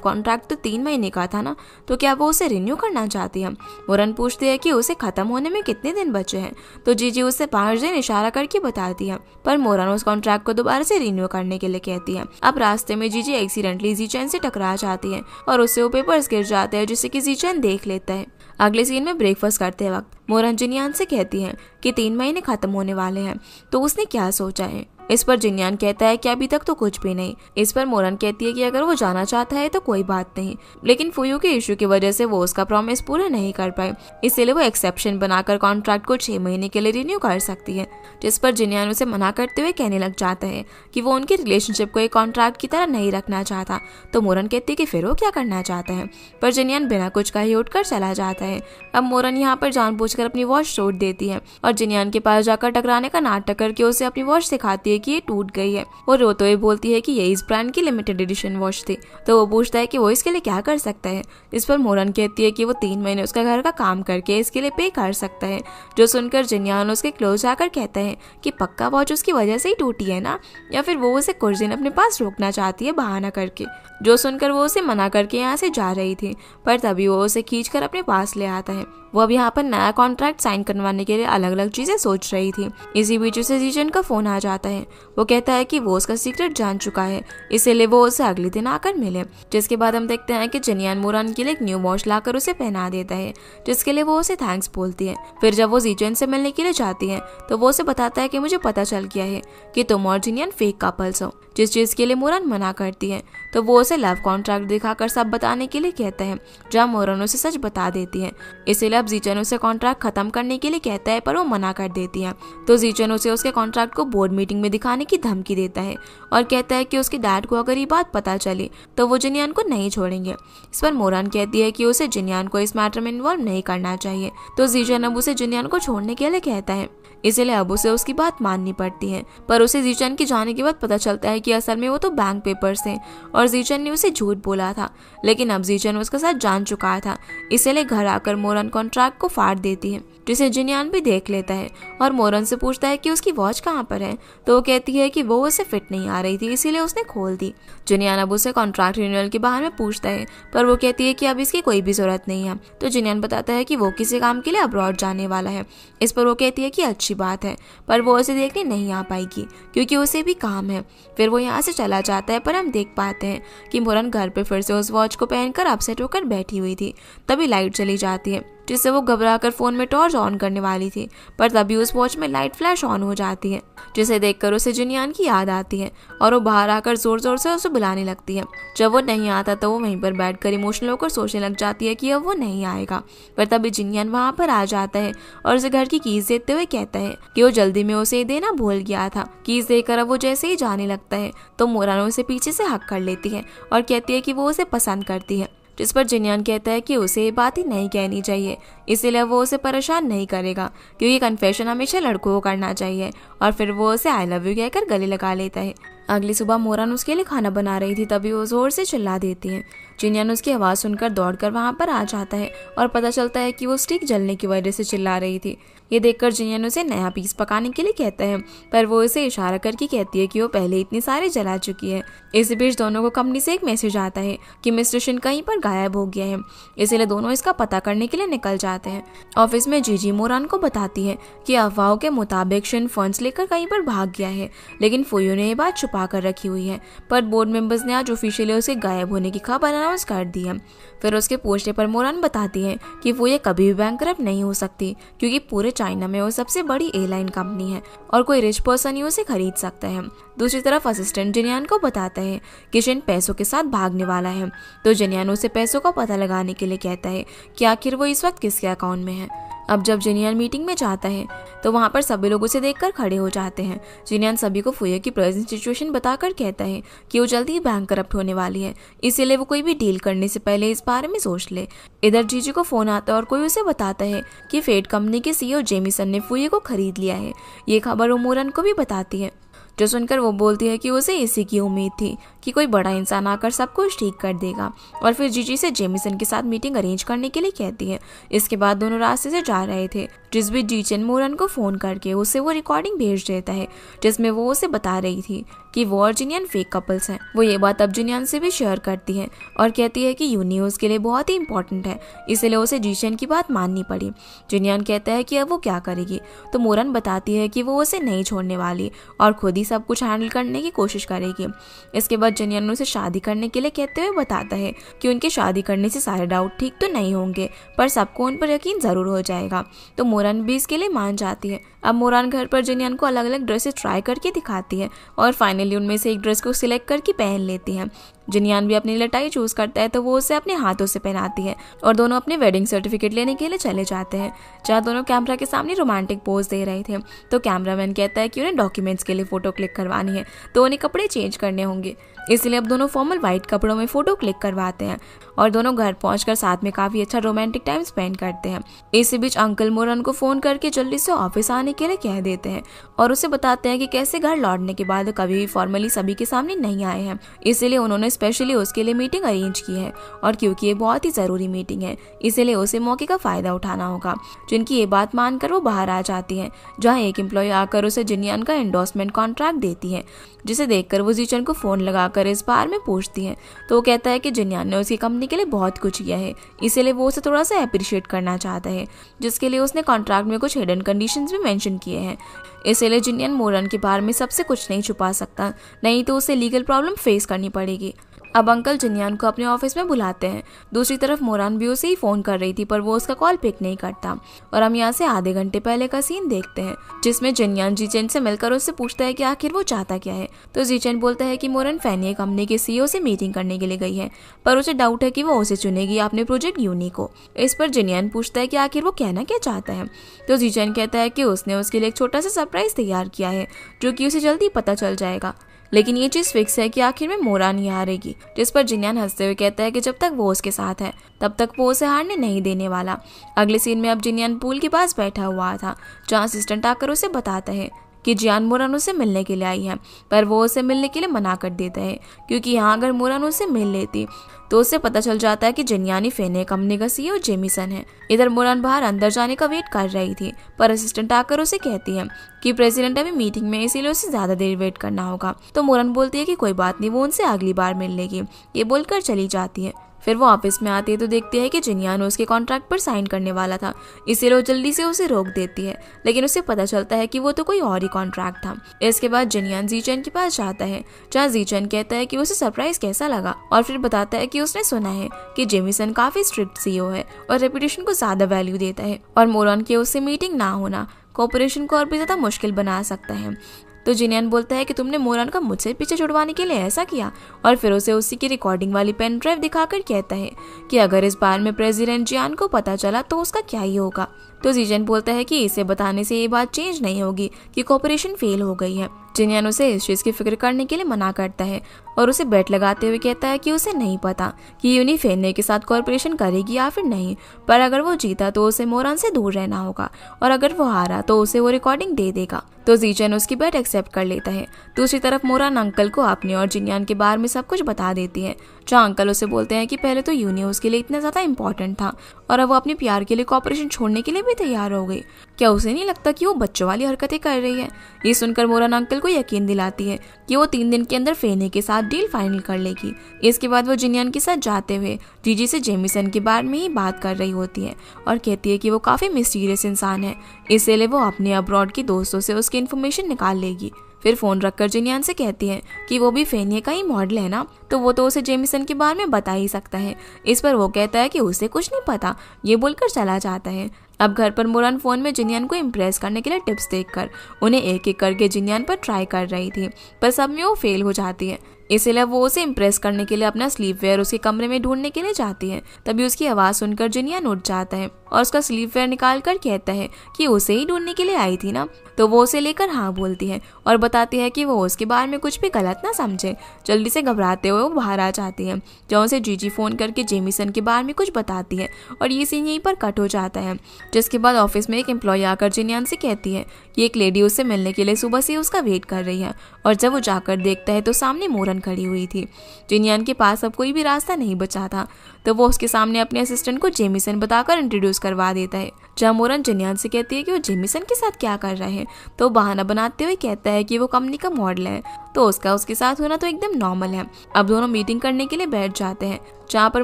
कॉन्ट्रैक्ट तो 3 महीने का था ना, तो क्या वो उसे रिन्यू करना चाहती है। मोरन पूछती है कि उसे खत्म होने में कितने दिन बचे हैं, तो जीजी उसे 5 दिन इशारा करके बताती है, पर मोरन उस कॉन्ट्रैक्ट को दोबारा से रिन्यू करने के लिए कहती है। अब रास्ते में जीजी एक्सीडेंटली जीचैन से टकरा जाती है और उससे वो पेपर्स गिर जाते हैं, जिससे कि जीचैन देख लेता है। अगले सीन में ब्रेकफास्ट करते वक्त मोरन जिनयान से कहती है कि 3 महीने खत्म होने वाले हैं, तो उसने क्या सोचा है। इस पर जिनयान कहता है कि अभी तक तो कुछ भी नहीं। इस पर मोरन कहती है कि अगर वो जाना चाहता है तो कोई बात नहीं, लेकिन फुयू के इशू की वजह से वो उसका प्रॉमिस पूरा नहीं कर पाए, इसलिए वो एक्सेप्शन बनाकर कॉन्ट्रैक्ट को 6 महीने के लिए रिन्यू कर सकती है। जिस पर जिनयान उसे मना करते हुए कहने लग जाता है कि वो उनकी रिलेशनशिप को एक कॉन्ट्रैक्ट की तरह नहीं रखना चाहता। तो मोरन कहती है कि फिर वो क्या करना चाहता है, पर जिनयान बिना कुछ कहे उठकर चला जाता है। अब मोरन यहाँ पर जानबूझकर अपनी वॉच तोड़ देती है और जिनयान के पास जाकर टकराने का नाटक करके उसे अपनी वॉच दिखाती है कि ये टूट गई है। वो रोते हुए बोलती है कि ये इस ब्रांड की लिमिटेड एडिशन वॉच थी। तो वो पूछता है कि वो इसके लिए क्या कर सकता है। इस पर मोरन कहती है कि वो 3 महीने उसका घर का काम करके इसके लिए पे कर सकता है। जो सुनकर जिनयान उसके क्लोज जाकर कहता है कि पक्का वॉच उसकी वजह से ही टूटी है ना, या फिर वो उसे कुछ दिन अपने पास रोकना चाहती है बहाना करके। जो सुनकर वो उसे मना करके यहाँ से जा रही थी, पर तभी वो उसे खींचकर अपने पास ले आता है। वो अब यहाँ पर नया कॉन्ट्रैक्ट साइन करवाने के लिए अलग अलग चीजें सोच रही थी। इसी बीच उसे जीजन का फोन आ जाता है। वो कहता है कि वो उसका सीक्रेट जान चुका है, इसीलिए वो उसे अगले दिन आकर मिले। जिसके बाद हम देखते हैं कि जिनयान मोरन के लिए एक न्यू वॉच लाकर उसे पहना देता है, जिसके लिए वो उसे थैंक्स बोलती है। फिर जब वो जीजन से मिलने के लिए जाती है तो वो उसे बताता है कि मुझे पता चल गया है कि तुम और जिनयान फेक कपल्स हो, जिस चीज के लिए मोरन मना करती है। तो वो उसे लव कॉन्ट्रैक्ट दिखाकर सब बताने के लिए कहता है, जहाँ मोरन उसे सच बता देती है। इसीलिए अब जीचन उसे कॉन्ट्रैक्ट खत्म करने के लिए कहता है, पर वो मना कर देती है। तो जीचन उसे उसके कॉन्ट्रैक्ट को बोर्ड मीटिंग में दिखाने की धमकी देता है और कहता है कि उसके डैड को अगर ये बात पता चली तो वो जिनयान को नहीं छोड़ेंगे। इस पर मोरन कहती है कि उसे जिनयान को इस मैटर में इन्वॉल्व नहीं करना चाहिए। तो जीचन अब उसे जिनयान को छोड़ने के लिए कहता है, इसलिए अब उसे उसकी बात माननी पड़ती है। पर उसे जीचन के जाने के बाद पता चलता है कि असल में वो तो बैंक पेपर्स थे और जीचन ने उसे झूठ बोला था, लेकिन अब जीचन उसके साथ जान चुका था। इसलिए घर आकर मोरन कॉन्ट्रैक्ट को फाड़ देती है, जिसे जिनयान भी देख लेता है और मोरन से पूछता है कि उसकी वॉच कहाँ पर है। तो वो कहती है कि वो उसे फिट नहीं आ रही थी, इसीलिए उसने खोल दी। जिनयान अब उसे कॉन्ट्रैक्ट रिन्यूअल के बारे में पूछता है, पर वो कहती है कि अब इसकी कोई भी जरूरत नहीं है। तो जिनयान बताता है कि वो किसी काम के लिए अब्रॉड जाने वाला है। इस पर वो कहती है कि अच्छी बात है, पर वो उसे देखने नहीं आ पाएगी क्योंकि उसे भी काम है। फिर वो यहाँ से चला जाता है, पर हम देख पाते हैं कि मोरन घर पे फिर से उस वॉच को पहनकर अपसेट होकर बैठी हुई थी। तभी लाइट चली जाती है, जिससे वो घबराकर फोन में टॉर्च ऑन करने वाली थी, पर तभी उस वॉच में लाइट फ्लैश ऑन हो जाती है, जिसे देखकर उसे जिनयान की याद आती है और वो बाहर आकर जोर जोर से उसे बुलाने लगती है। जब वो नहीं आता तो वो वहीं पर बैठकर इमोशनल होकर सोचने लग जाती है कि अब वो नहीं आएगा। पर तभी जिनयान वहां पर आ जाता है और उसे घर की कीज देते हुए कहता है कि वो जल्दी में उसे देना भूल गया था। कीज देकर अब वो जैसे ही जाने लगता है तो मोरन उसे पीछे से हक कर लेती है और कहती है कि वो उसे पसंद करती है। जिस पर जिनयान कहता है कि उसे ये बात ही नहीं कहनी चाहिए, इसीलिए वो उसे परेशान नहीं करेगा क्योंकि कन्फेशन हमेशा लड़कों को करना चाहिए। और फिर वो उसे आई लव यू कहकर गले लगा लेता है। अगली सुबह मोरन उसके लिए खाना बना रही थी, तभी वो जोर से चिल्ला देती है। जिनयान उसकी आवाज़ सुनकर दौड़कर वहाँ पर आ जाता है और पता चलता है कि वो स्टिक जलने की वजह से चिल्ला रही थी। ये देखकर जिनयान उसे नया पीस पकाने के लिए कहता है, पर वो उसे इशारा करके कहती है कि वो पहले इतनी सारी जला चुकी है। इस बीच दोनों को कंपनी से एक मैसेज आता है कि मिस्टर शिन कहीं पर गायब हो गया है, इसीलिए दोनों इसका पता करने के लिए निकल जाते हैं। ऑफिस में जीजी मोरन को बताती है कि अफवाहों के मुताबिक शिन फंड्स लेकर कहीं पर भाग गया है, लेकिन फुयू ने ये बात छुपा कर रखी हुई है, पर बोर्ड मेंबर्स ने आज ऑफिशियली उसे गायब होने की खबर अनाउंस कर दी है। फिर उसके पूछने पर मोरान बताती है कि वो ये कभी भी बैंकरप्ट नहीं हो सकती, क्योंकि पूरे चाइना में वो सबसे बड़ी एयरलाइन कंपनी है और कोई रिच पर्सन ही उसे खरीद सकता है। दूसरी तरफ असिस्टेंट जिनियान को बताता है कि जिन पैसों के साथ भागने वाला है, तो जिनियान उसे पैसों का पता लगाने के लिए कहता है कि आखिर वो इस वक्त किसके अकाउंट में है। अब जब जिनियान मीटिंग में जाता है तो वहाँ पर सभी लोग उसे देखकर खड़े हो जाते हैं। जिनियान सभी को फुये की प्रेजेंट सिचुएशन बताकर कहता है कि वो जल्दी ही बैंकरप्ट होने वाली है, इसीलिए वो कोई भी डील करने से पहले इस बारे में सोच ले। इधर जीजी को फोन आता है और कोई उसे बताता है कि फेड कंपनी के सीईओ जेमिसन ने फुये को खरीद लिया है। ये खबर वो मोरान को भी बताती है, जो सुनकर वो बोलती है कि उसे इसी की उम्मीद थी कि कोई बड़ा इंसान आकर सब कुछ ठीक कर देगा, और फिर जीजी से जेमिसन के साथ मीटिंग अरेंज करने के लिए कहती है। इसके बाद दोनों रास्ते से जा रहे थे, जिस बीच जीचेन मोरान को फोन करके उसे वो रिकॉर्डिंग भेज देता है जिसमें वो उसे बता रही थी कि वो और जिनियान फेक कपल्स हैं। वो ये बात अब जिनियान से भी शेयर करती है और कहती है कि यूनी उसके लिए बहुत ही इंपॉर्टेंट है, इसलिए उसे जीचेन की बात माननी पड़ी। जिनियान कहता है कि अब वो क्या करेगी, तो मोरान बताती है कि वो उसे नहीं छोड़ने वाली और खुद ही सब कुछ हैंडल करने की कोशिश करेगी। इसके बाद जिनियान उसे शादी करने के लिए कहते हुए बताता है कि उनके शादी करने से सारे डाउट ठीक तो नहीं होंगे, पर सबको उन पर यकीन जरूर हो जाएगा। तो मोरान भी इसके लिए मान जाती है। अब मोरान घर पर जिनियान को अलग अलग ड्रेसेस ट्राई करके दिखाती है और फाइनली उनमें से एक ड्रेस को सिलेक्ट करके पहन लेती है। जिनियान भी अपनी लटाई चूज करता है, तो वो उसे अपने हाथों से पहनाती है और दोनों अपने वेडिंग सर्टिफिकेट लेने के लिए चले जाते हैं, जहाँ दोनों कैमरा के सामने रोमांटिक पोज दे रहे थे। तो कैमरामैन कहता है कि उन्हें डॉक्यूमेंट्स के लिए फोटो क्लिक करवानी है, तो उन्हें कपड़े चेंज करने होंगे, इसलिए अब दोनों फॉर्मल व्हाइट कपड़ों में फोटो क्लिक करवाते हैं और दोनों घर पहुंचकर साथ में काफी अच्छा रोमांटिक टाइम स्पेंड करते हैं। इसी बीच अंकल मोरान को फोन करके जल्दी से ऑफिस आने के लिए कह देते हैं और उसे बताते हैं कि कैसे घर लौटने के बाद कभी भी फॉर्मली सभी के सामने नहीं आए हैं, इसीलिए उन्होंने स्पेशली उसके लिए मीटिंग अरेंज की है और क्योंकि ये बहुत ही जरूरी मीटिंग है, इसीलिए उसे मौके का फायदा उठाना होगा। जिनकी ये बात मानकर वो बाहर आ जाती है, जहाँ एक एम्प्लॉय आकर उसे जिनियान का एंडोर्समेंट कॉन्ट्रैक्ट देती है, जिसे देखकर वो जीचन को फोन लगाकर इस बारे में पूछती है। तो वो कहता है कि जिनियान ने उसकी कंपनी के लिए बहुत कुछ किया है, इसीलिए वो उसे थोड़ा सा अप्रिशिएट करना चाहता है, जिसके लिए उसने कॉन्ट्रैक्ट में कुछ हिडन कंडीशंस भी मेंशन किए हैं। इसीलिए जिनियान मोरान के बारे में सबसे कुछ नहीं छुपा सकता, नहीं तो उसे लीगल प्रॉब्लम फेस करनी पड़ेगी। अब अंकल जिनियान को अपने ऑफिस में बुलाते हैं। दूसरी तरफ मोरान भी उसे ही फोन कर रही थी, पर वो उसका कॉल पिक नहीं करता और हम यहाँ से आधे घंटे पहले का सीन देखते हैं, जिसमें जिनियान जीचेन से मिलकर उससे पूछता है कि आखिर वो चाहता क्या है। तो जीचेन बोलता है कि मोरान फैनिये कंपनी के सीईओ से मीटिंग करने के लिए गई है, पर उसे डाउट है कि वो उसे चुनेगी अपने प्रोजेक्ट यूनी को। इस पर जिनियान पूछता है कि आखिर वो कहना क्या चाहता है। तो जीचेन कहता है कि उसने उसके लिए एक छोटा सा सरप्राइज तैयार किया है, जो कि उसे जल्दी पता चल जाएगा, लेकिन ये चीज फिक्स है कि आखिर में मोरान ही हारेगी। जिस पर जिनियान हंसते हुए कहता है कि जब तक वो उसके साथ है तब तक वो उसे हारने नहीं देने वाला। अगले सीन में अब जिनियान पूल के पास बैठा हुआ था, जहाँ असिस्टेंट आकर उसे बताता है कि जियान मोरान उसे मिलने के लिए आई है, पर वो उसे मिलने के लिए मना कर देता है, क्योंकि यहाँ अगर मोरान उसे मिल लेती तो उसे पता चल जाता है कि जिनियान ही फेनिये कंपनी का सीईओ जेमिसन है। इधर मोरान बाहर अंदर जाने का वेट कर रही थी, पर असिस्टेंट आकर उसे कहती है कि प्रेसिडेंट अभी मीटिंग में, इसीलिए उसे ज्यादा देर वेट करना होगा। तो मोरान बोलती है कि कोई बात नहीं, वो उनसे अगली बार मिल लेगी। ये बोलकर चली जाती है। फिर वो ऑफिस में आती है तो देखती है कि जिनियान उसके कॉन्ट्रैक्ट पर साइन करने वाला था, इसीलिए वो जल्दी से उसे रोक देती है, लेकिन उसे पता चलता है कि वो तो कोई और ही कॉन्ट्रैक्ट था। इसके बाद जिनियान जीचेन के पास जाता है, जहाँ जीचेन कहता है कि उसे सरप्राइज कैसा लगा और फिर बताता है कि उसने सुना है कि जेमिसन काफी स्ट्रिक्ट सीईओ है और रेपुटेशन को ज्यादा वैल्यू देता है और मोरान के उससे मीटिंग ना होना कॉर्पोरेशन को और भी ज्यादा मुश्किल बना सकता है। तो जिनियान बोलता है कि तुमने मोरान का मुझसे पीछे छुड़वाने के लिए ऐसा किया, और फिर उसे उसी की रिकॉर्डिंग वाली पेन ड्राइव दिखाकर कहता है कि अगर इस बार में प्रेसिडेंट जियान को पता चला तो उसका क्या ही होगा। तो जीचेन बोलता है कि इसे बताने से ये बात चेंज नहीं होगी कि कॉर्पोरेशन फेल हो गई है। जिनियान उसे इस चीज की फिक्र करने के लिए मना करता है और उसे बेट लगाते हुए कहता है कि उसे नहीं पता कि यूनी फेनिये के साथ कॉर्पोरेशन करेगी या फिर नहीं, पर अगर वो जीता तो उसे मोरान से दूर रहना होगा और अगर वो हारा तो उसे वो रिकॉर्डिंग दे देगा। तो जीचेन उसकी बेट एक्सेप्ट कर लेता है। दूसरी तरफ मोरान अंकल को अपने और जिनियान के बारे में सब कुछ बता देती है, जहाँ अंकल उसे बोलते हैं कि पहले तो यूनी उसके लिए इतना ज्यादा इम्पोर्टेंट था और अब वो अपने प्यार के लिए कॉर्पोरेशन छोड़ने के लिए भी तैयार हो गई। क्या उसे नहीं लगता कि वो बच्चों वाली हरकतें कर रही है? ये सुनकर मोरान अंकल को यकीन दिलाती है कि वो 3 दिन के अंदर फेनिये के साथ डील फाइनल कर लेगी। इसके बाद वो जिनियान के साथ जाते हुए जीजी से जेमिसन के बारे में ही बात कर रही होती है और कहती है कि वो काफी मिस्टीरियस इंसान है, इसीलिए वो अपने अब्रॉड के दोस्तों से उसकी इन्फॉर्मेशन निकाल लेगी। फिर फोन रखकर जिनियान से कहती है कि वो भी फेनिया का ही मॉडल है ना, तो वो तो उसे जेमिसन के बारे में बता ही सकता है। इस पर वो कहता है कि उसे कुछ नहीं पता, ये बोलकर चला जाता है। अब घर पर मोरन फोन में जिनियान को इम्प्रेस करने के लिए टिप्स देखकर उन्हें एक एक करके जिनियान पर ट्राई कर रही थी, पर सब में वो फेल हो जाती है। इसलिए वो उसे इम्प्रेस करने के लिए अपना स्लीपवेयर उसके कमरे में ढूंढने के लिए जाती है। तभी उसकी आवाज़ सुनकर जिनियान उठ जाता है और उसका स्लीपवेयर निकाल कर कहता है कि उसे ही ढूंढने के लिए आई थी ना। तो वो उसे लेकर हाँ बोलती है और बताती है कि वो उसके बारे में कुछ भी गलत ना समझे। जल्दी से घबराते हुए वो बाहर आ जाती है, जहाँ से जीजी फ़ोन करके जेमिसन के बारे में कुछ बताती है और ये सीन यहीं पर कट हो जाता है। जिसके बाद ऑफिस में एक एम्प्लॉय आकर जिनियान से कहती है कि एक लेडी उससे मिलने के लिए सुबह से उसका वेट कर रही है। और जब वो जाकर देखता है तो सामने मोरन खड़ी हुई थी। जिनियान के पास अब कोई भी रास्ता नहीं बचा था, तो वो उसके सामने अपने असिस्टेंट को जेमिसन बताकर इंट्रोड्यूस करवा देता है। जहाँ मोरन जिनियान से कहती है कि वो जेमिसन के साथ क्या कर रहे हैं, तो बहाना बनाते हुए कहता है कि वो कंपनी का मॉडल है, तो उसका उसके साथ होना तो एकदम नॉर्मल है। अब दोनों मीटिंग करने के लिए बैठ जाते हैं, जहाँ पर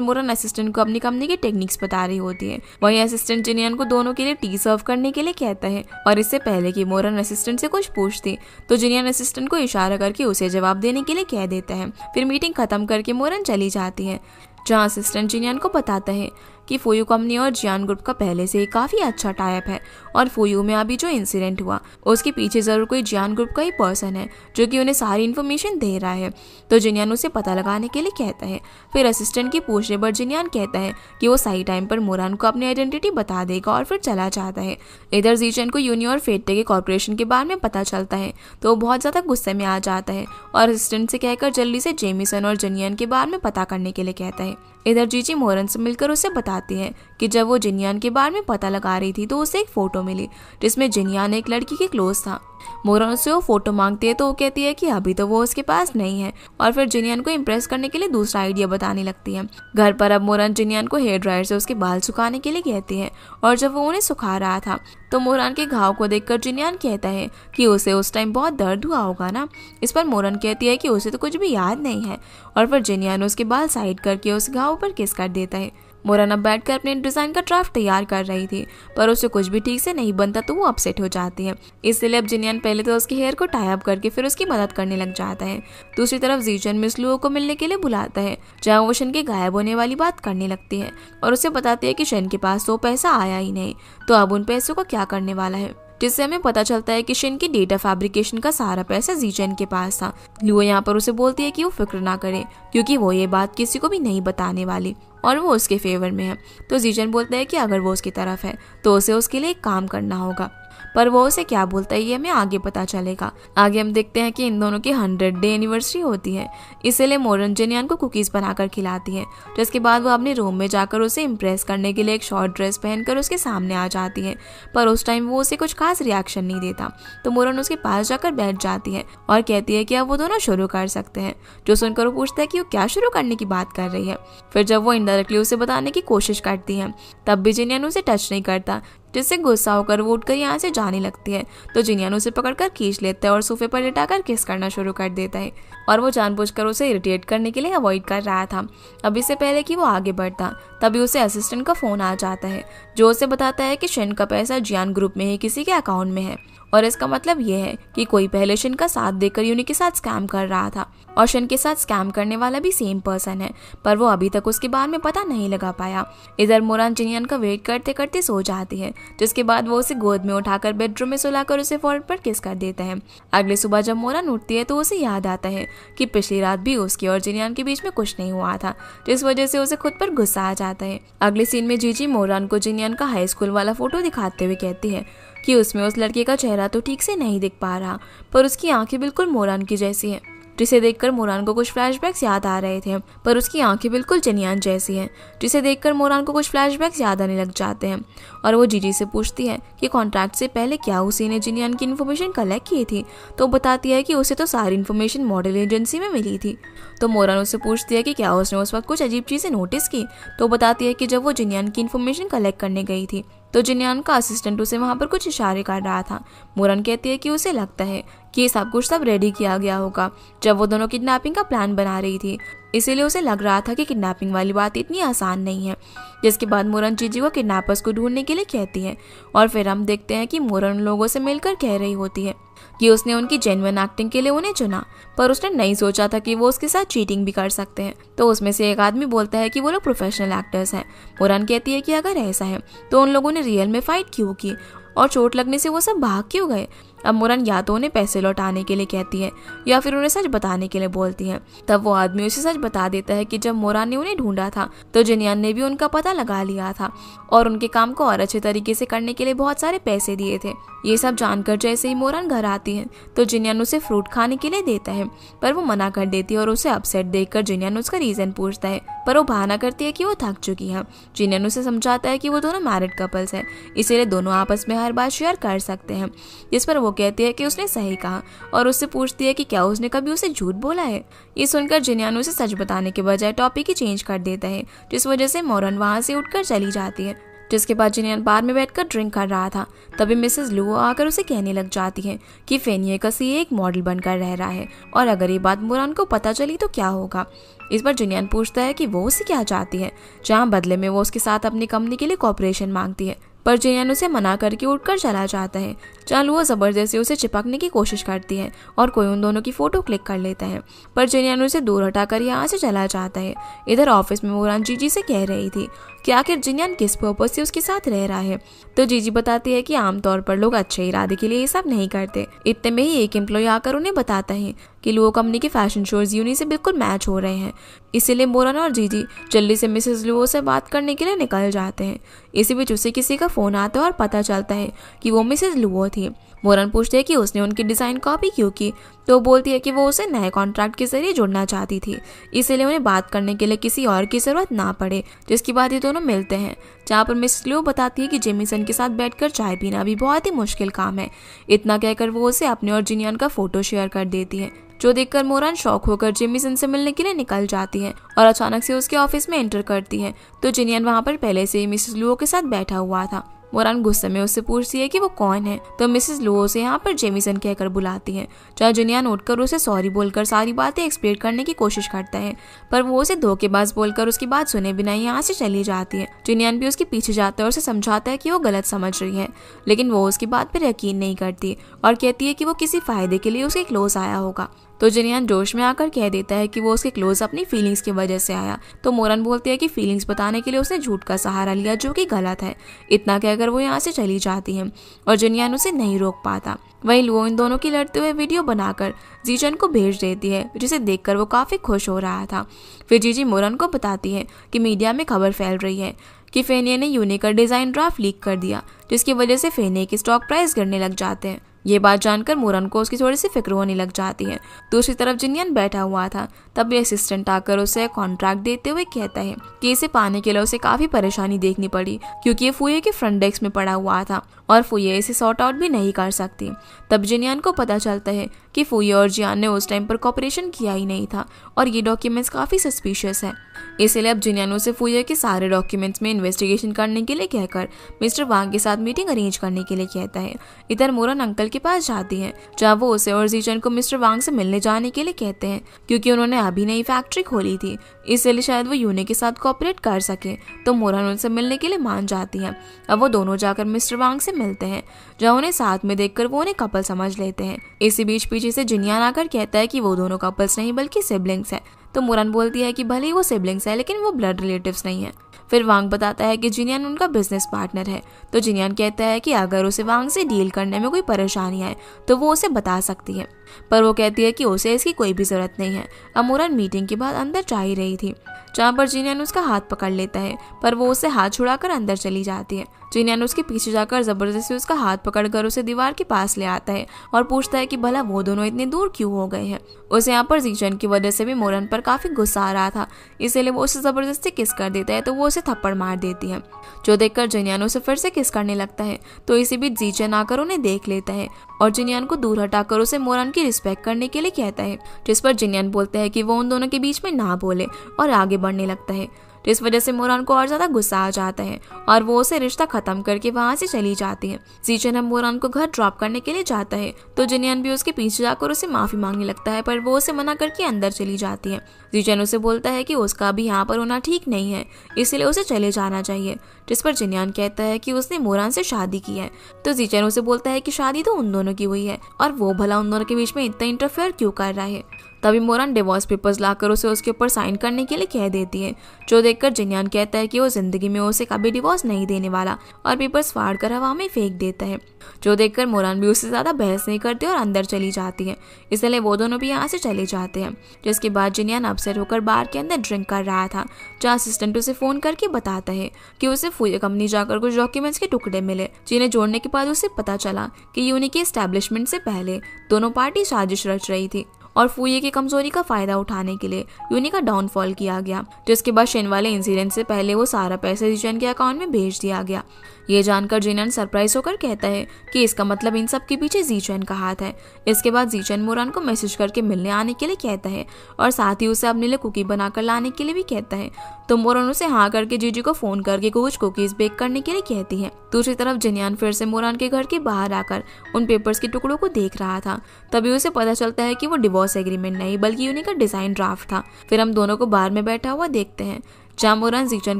मोरन असिस्टेंट को अपनी कंपनी के टेक्निक्स बता रही होती है। वहीं असिस्टेंट जिनियान को दोनों के लिए टी सर्व करने के लिए कहता है। और इससे पहले कि मोरन असिस्टेंट से कुछ पूछती तो जिनियान असिस्टेंट को इशारा करके उसे जवाब देने के लिए कह देता है। फिर मीटिंग खत्म करके मोरन चली जाती है, जहाँ असिस्टेंट जिनियान को बताता है कि फुयू कंपनी और जियान ग्रुप का पहले से ही काफ़ी अच्छा टाइप है और फुयू में अभी जो इंसिडेंट हुआ उसके पीछे ज़रूर कोई जियान ग्रुप का ही पर्सन है जो कि उन्हें सारी इन्फॉर्मेशन दे रहा है। तो जिनियान उसे पता लगाने के लिए कहता है। फिर असिस्टेंट की पूछने पर जिनियान कहता है कि वो सही टाइम पर मोरान को अपनी आइडेंटिटी बता देगा और फिर चला जाता है। इधर जीचन को यूनी और फेटे के कॉर्पोरेशन के बारे में पता चलता है, तो वो बहुत ज़्यादा गुस्से में आ जाता है और असिस्टेंट से कहकर जल्दी से जेमिसन और जिनियान के बारे में पता करने के लिए कहता है। इधर जीजी मोरन से मिलकर उसे बताती है कि जब वो जिनियान के बारे में पता लगा रही थी तो उसे एक फोटो मिली जिसमें जिनियान एक लड़की के क्लोज था। मोरन उससे वो फोटो मांगती है तो वो कहती है कि अभी तो वो उसके पास नहीं है और फिर जिनियान को इम्प्रेस करने के लिए दूसरा आइडिया बताने लगती है। घर पर अब मोरन जिनियान को हेयर ड्रायर से उसके बाल सुखाने के लिए कहती है और जब वो उन्हें सुखा रहा था तो मोरन के घाव को देखकर जिनियान कहता है कि उसे उस टाइम बहुत दर्द हुआ होगा ना। इस पर मोरन कहती है कि उसे तो कुछ भी याद नहीं है और फिर जिनियान उसके बाल साइड करके उस घाव पर किस कर देता है। मोरन अब बैठकर अपने डिज़ाइन का ड्राफ्ट तैयार कर रही थी पर उसे कुछ भी ठीक से नहीं बनता तो वो अपसेट हो जाती है। इसलिए अब जिनियान पहले तो उसके हेयर को टाई अप करके फिर उसकी मदद करने लग जाता है। दूसरी तरफ जीचन मिस लुओ को मिलने के लिए बुलाता है, जहाँ वो शन के गायब होने वाली बात करने लगती है और उसे बताती है कि शन के पास तो पैसा आया ही नहीं, तो अब उन पैसों का क्या करने वाला है। जिससे हमें पता चलता है कि शिन की डेटा फैब्रिकेशन का सारा पैसा जीचन के पास था। लुओ यहाँ पर उसे बोलती है कि वो फिक्र ना करे क्योंकि वो ये बात किसी को भी नहीं बताने वाली और वो उसके फेवर में है। तो जीचन बोलता है कि अगर वो उसकी तरफ है तो उसे उसके लिए एक काम करना होगा, पर वो उसे क्या बोलता है ये हमें आगे पता चलेगा। आगे हम देखते हैं कि इन दोनों की 100 डे एनिवर्सरी होती है, इसलिए मोरन जिनियान को कुकीज़ बनाकर खिलाती है। जिसके बाद वो अपने रूम में जाकर उसे इम्प्रेस करने के लिए एक शॉर्ट ड्रेस पहनकर उसके सामने आ जाती है, पर उस टाइम वो उसे कुछ खास रिएक्शन नहीं देता। तो मोरन उसके पास जाकर बैठ जाती है और कहती है कि अब वो दोनों शुरू कर सकते हैं। जो सुनकर वो पूछता है कि वो क्या शुरू करने की बात कर रही है। फिर जब वो इनडायरेक्टली उसे बताने की कोशिश करती है तब भी जिनियान उसे टच नहीं करता, जिससे गुस्सा होकर वो उठकर यहाँ से जाने लगती है। तो जिनियान उसे पकड़कर खींच लेता है और सोफे पर लिटाकर किस करना शुरू कर देता है और वो जानबूझकर उसे इरिटेट करने के लिए अवॉइड कर रहा था। अब इससे पहले कि वो आगे बढ़ता तभी उसे असिस्टेंट का फ़ोन आ जाता है जो उसे बताता है कि शिन का पैसा जियान ग्रुप में ही किसी के अकाउंट में है और इसका मतलब ये है कि कोई पहले शिन का साथ देकर यूनी के साथ स्कैम कर रहा था और शिन के साथ स्कैम करने वाला भी सेम पर्सन है, पर वो अभी तक उसके बारे में पता नहीं लगा पाया। इधर मोरन जिनियान का वेट करते करते सो जाती है, जिसके बाद वो उसे गोद में उठाकर बेडरूम में सुलाकर उसे फोrehead पर किस कर देता है। अगली सुबह जब मोरन उठती है तो उसे याद आता है कि पिछली रात भी उसकी और जिनियान के बीच में कुछ नहीं हुआ था, जिस वजह से उसे खुद पर गुस्सा आ जाता है। अगले सीन में जीजी मोरन को जिनियान का हाई स्कूल वाला फोटो दिखाते हुए कहती है कि उसमें उस लड़के का चेहरा तो ठीक से नहीं दिख पा रहा, पर उसकी आंखें बिल्कुल मोरन की जैसी हैं। जिसे देखकर मोरन को कुछ फ्लैशबैक्स याद आ रहे थे, पर उसकी आंखें बिल्कुल जिनियान जैसी हैं। जिसे देखकर मोरन को कुछ फ्लैशबैक्स याद आने लग जाते हैं और वो जीजी से पूछती है कि कॉन्ट्रैक्ट से पहले क्या उसी ने जिनियान की इन्फॉर्मेशन कलेक्ट की थी। तो बताती है कि उसे तो सारी इन्फॉर्मेशन मॉडल एजेंसी में मिली थी। तो मोरन उससे पूछती है कि क्या उसने उस वक्त कुछ अजीब चीज़ें नोटिस की। तो बताती है कि जब वो जिनियान की इन्फॉर्मेशन कलेक्ट करने गई थी तो जिनियान का असिस्टेंट उसे वहाँ पर कुछ इशारे कर रहा था। मोरन कहती है कि उसे लगता है कि सब कुछ रेडी किया गया होगा जब वो दोनों किडनैपिंग का प्लान बना रही थी। इसीलिए उसे लग रहा था कि किडनैपिंग वाली बात इतनी आसान नहीं है। जिसके बाद मोरन जीजी को किडनैपर्स को ढूंढने के लिए कहती है और फिर हम देखते हैं कि मोरन उन लोगों से मिलकर कह रही होती है कि उसने उनकी जेन्युइन एक्टिंग के लिए उन्हें चुना, पर उसने नहीं सोचा था कि वो उसके साथ चीटिंग भी कर सकते हैं। तो उसमें से एक आदमी बोलता है कि वो लोग प्रोफेशनल एक्टर्स हैं। मोरन कहती है कि अगर ऐसा है तो उन लोगों ने रियल में फाइट क्यों की और चोट लगने से वो सब भाग क्यों गए। अब मोरन या तो उन्हें पैसे लौटाने के लिए कहती है या फिर उन्हें सच बताने के लिए बोलती है। तब वो आदमी उसे सच बता देता है कि जब मोरन ने उन्हें ढूंढा था तो जिनियन ने भी उनका पता लगा लिया था और उनके काम को और अच्छे तरीके से करने के लिए बहुत सारे पैसे दिए थे। ये सब जानकर जैसे ही मोरन घर आती है तो जिनियन उसे फ्रूट खाने के लिए देता है, पर वो मना कर देती है और उसे अपसेट देखकर जिनियन उसका रीजन पूछता है, पर वो बहाना करती है कि वो थक चुकी है। जिनियन उसे समझाता है कि वो दोनों मैरिड कपल्स हैं, इसीलिए दोनों आपस में हर बात शेयर कर सकते हैं। जिस पर वो कहती है कि उसने सही कहा और उससे पूछती है कि क्या उसने कभी उसे झूठ बोला है। ये सुनकर जिनियन उसे सच बताने के बजाय टॉपिक ही चेंज कर देता है, जिस वजह से मोरन वहां से उठकर चली जाती है। जिसके बाद जिनियन बार में बैठकर ड्रिंक कर रहा था, तभी मिसेस लुओ आकर उसे कहने लग जाती है कि फेनिए का सीए एक मॉडल बनकर रह रहा है और अगर ये बात मोरन को पता चली तो क्या होगा। इस पर जिनियन पूछता है कि वो उसे क्या चाहती है, जहाँ बदले में वो उसके साथ अपनी कंपनी के लिए कॉपरेशन मांगती है, पर जिनियन उसे मना करके उठकर चला जाता है। जहाँ लुओ जबरदस्ती उसे चिपकने की कोशिश करती है और कोई उन दोनों की फोटो क्लिक कर लेता है, पर जिनियन उसे दूर हटाकर यहाँ से चला जाता है। इधर ऑफिस में मोरन जीजी से कह रही थी कि आखिर जिनियन किस पर्पस से उसके साथ रह रहा है, तो जीजी बताती है कि आमतौर पर लोग अच्छे इरादे के लिए ये सब नहीं करते। इतने में ही एक एम्प्लॉय आकर उन्हें बताता है कि लुओ कंपनी के फैशन शोज यूनी से बिल्कुल मैच हो रहे हैं, इसीलिए मोरन और जीजी जल्दी से मिसेस लुओ से बात करने के लिए निकल जाते हैं। इसी बीच उसे किसी का फोन आता है और पता चलता है कि वो मिसेस लुओ थी। मोरन पूछते है कि उसने उनकी डिजाइन कॉपी क्यों की, तो बोलती है कि वो उसे नए कॉन्ट्रैक्ट के जरिए जुड़ना चाहती थी, इसीलिए उन्हें बात करने के लिए किसी और की जरूरत ना पड़े। जिसके बाद ये दोनों मिलते हैं, जहाँ पर मिसेस लुओ बताती है कि जेमिसन के साथ बैठकर चाय पीना भी बहुत ही मुश्किल काम है। इतना कहकर वो उसे अपने और जिनियन का फोटो शेयर कर देती है, जो देखकर मोरन शौक होकर जेमिसन से मिलने के लिए निकल जाती है और अचानक से उसके ऑफिस में एंटर करती है तो जिनियन वहाँ पर पहले से ही मिसेस लुओ के साथ बैठा हुआ था। मोरन गुस्से में उससे पूछती है कि वो कौन है, तो मिसेस लुओ से यहाँ पर जेमिसन कहकर बुलाती है। जहाँ जिनियन उठकर उसे सॉरी बोलकर सारी बातें एक्सप्लेन करने की कोशिश करता है, पर वो उसे धोखेबाज बोलकर उसकी बात सुने बिना यहाँ से चली जाती है। जिनियन भी उसके पीछे जाता है और उसे समझाता है कि वो गलत समझ रही है, लेकिन वो उसकी बात पर यकीन नहीं करती और कहती है कि वो किसी फायदे के लिए उसके क्लोज आया होगा। तो जिनियन जोश में आकर कह देता है कि वो उसके क्लोज अपनी फीलिंग्स की वजह से आया, तो मोरन बोलती है कि फीलिंग्स बताने के लिए उसने झूठ का सहारा लिया, जो कि गलत है। इतना कहकर वो यहाँ से चली जाती है और जिनियन उसे नहीं रोक पाता। वहीं लुओ इन दोनों की लड़ते हुए वीडियो बनाकर जीजन को भेज देती है, जिसे देखकर वो काफी खुश हो रहा था। फिर जीजी मोरन को बताती है कि मीडिया में खबर फैल रही है कि फेनिए ने यूनी का डिजाइन ड्राफ्ट लीक कर दिया, जिसकी वजह से फेनिए की स्टॉक प्राइस गिरने लग जाते हैं। ये बात जानकर मोरन को उसकी थोड़ी सी फिक्र होने लग जाती है। दूसरी तरफ जिनियन बैठा हुआ था, तब असिस्टेंट आकर उसे कॉन्ट्रैक्ट देते हुए कहता है कि इसे पाने के लिए उसे काफी परेशानी देखनी पड़ी, क्योंकि ये फुये के फ्रंट डेस्क में पड़ा हुआ था और फुये इसे सॉर्ट आउट भी नहीं कर सकती। तब जिनियन को पता चलता है कि फुये और जियान ने उस टाइम पर कॉपरेशन किया ही नहीं था और ये डॉक्यूमेंट्स काफी सस्पिशियस है। इसलिए अब जिनियन उसे फुये के सारे डॉक्यूमेंट्स में इन्वेस्टिगेशन करने के लिए कहकर मिस्टर वांग के साथ मीटिंग अरेंज करने के लिए कहता है। इधर मोरन अंकल के पास जाती है, जहाँ वो उसे और जीजन को मिस्टर वांग से मिलने जाने के लिए कहते हैं, क्योंकि उन्होंने अभी नई फैक्ट्री खोली थी, इसलिए शायद वो यूने के साथ कोऑपरेट कर सके। तो मोरन उनसे मिलने के लिए मान जाती है। अब वो दोनों जाकर मिस्टर वांग से मिलते हैं, जहाँ उन्हें साथ में देखकर वो उन्हें कपल समझ लेते हैं। इसी बीच पीछे से जिनियन आकर कहता है कि वो दोनों कपल्स नहीं बल्कि सिबलिंग्स है। तो मोरन बोलती है कि भले ही वो सिबलिंग्स है, लेकिन वो ब्लड रिलेटिव्स नहीं है। फिर वांग बताता है कि जिनियन उनका बिजनेस पार्टनर है, तो जिनियन कहता है कि अगर उसे वांग से डील करने में कोई परेशानी आए तो वो उसे बता सकती है, पर वो कहती है कि उसे इसकी कोई भी जरूरत नहीं है। अब मोरन मीटिंग के बाद अंदर जा ही रही थी, जहाँ पर जिनियन उसका हाथ पकड़ लेता है, पर वो उसे हाथ छुड़ाकर अंदर चली जाती है। जिनियन उसके पीछे जाकर जबरदस्ती उसका हाथ पकड़कर उसे दीवार के पास ले आता है और पूछता है कि भला वो दोनों इतने दूर क्यों हो गए हैं। उसे यहाँ पर जीजन की वजह से भी मोरन पर काफी गुस्सा आ रहा था, इसलिए वो उसे जबरदस्ती किस कर देता है, तो वो उसे थप्पड़ मार देती है, जो देखकर जिनियन उसे फिर से किस करने लगता है। तो इसी बीच जीजन आकर उन्हें देख लेता है और जिनियन को दूर हटाकर उसे मोरन की रिस्पेक्ट करने के लिए कहता है, जिस पर जिनियन बोलता है कि वो उन दोनों के बीच में ना बोले और आगे बढ़ने लगता है। तो इस वजह से मोरान को और ज्यादा गुस्सा आ जाता है और वो उसे रिश्ता खत्म करके वहाँ से चली जाती है। जीचन अब मोरान को घर ड्रॉप करने के लिए जाता है तो जिनियन भी उसके पीछे जाकर उसे माफी मांगने लगता है, पर वो उसे मना करके अंदर चली जाती है। जीचन उसे बोलता है कि उसका भी यहाँ पर होना ठीक नहीं है, इसलिए उसे चले जाना चाहिए, जिस पर जिनियन कहता है कि उसने मोरान से शादी की है। तो जीचन उसे बोलता है कि शादी तो उन दोनों की हुई है और वो भला उन दोनों के बीच में इतना इंटरफेयर क्यों कर रहा है। तभी मोरान डिवोर्स पेपर्स लाकर उसे उसके ऊपर साइन करने के लिए कह देती है, जो देखकर जिनियन कहता है कि वो जिंदगी में उसे कभी डिवोर्स नहीं देने वाला और पेपर्स फाड़ कर हवा में फेंक देता है, जो देखकर मोरान भी उससे ज्यादा बहस नहीं करती और अंदर चली जाती है। इसलिए वो दोनों भी यहाँ से चले जाते हैं। जिसके बाद जिनियन अपसेट होकर बार के अंदर ड्रिंक कर रहा था, जहाँ असिस्टेंट उसे फोन करके बताता है कि उसे फुये कंपनी जाकर कुछ डॉक्यूमेंट्स के टुकड़े मिले, जिन्हें जोड़ने के बाद उसे पता चला कि यूनी के एस्टैब्लिशमेंट से पहले दोनों पार्टी साजिश रच रही थी और फुये की कमजोरी का फायदा उठाने के लिए यूनी का डाउनफॉल किया गया। जिसके बाद शेन वाले इंसिडेंट से पहले वो सारा पैसा जीचन के अकाउंट में भेज दिया गया। ये जानकर जिनियन सरप्राइज होकर कहता है कि इसका मतलब इन सब के पीछे जीचन का हाथ है। इसके बाद जीचन मोरान को मैसेज करके मिलने आने के लिए कहता है और साथ ही उसे अपने लिए कुकी बनाकर लाने के लिए भी कहता है। तो मोरान उसे हाँ करके जीजी को फोन करके कुछ कुकीज बेक करने के लिए कहती है। दूसरी तरफ जिनियन फिर से मोरान के घर के बाहर आकर उन पेपर्स के टुकड़ों को देख रहा था। तभी उसे पता चलता है कि वो डिवोर्स एग्रीमेंट नहीं बल्कि यूनी का डिजाइन ड्राफ्ट था। फिर हम दोनों को बार में बैठा हुआ देखते हैं, जहाँ मोरान जीचन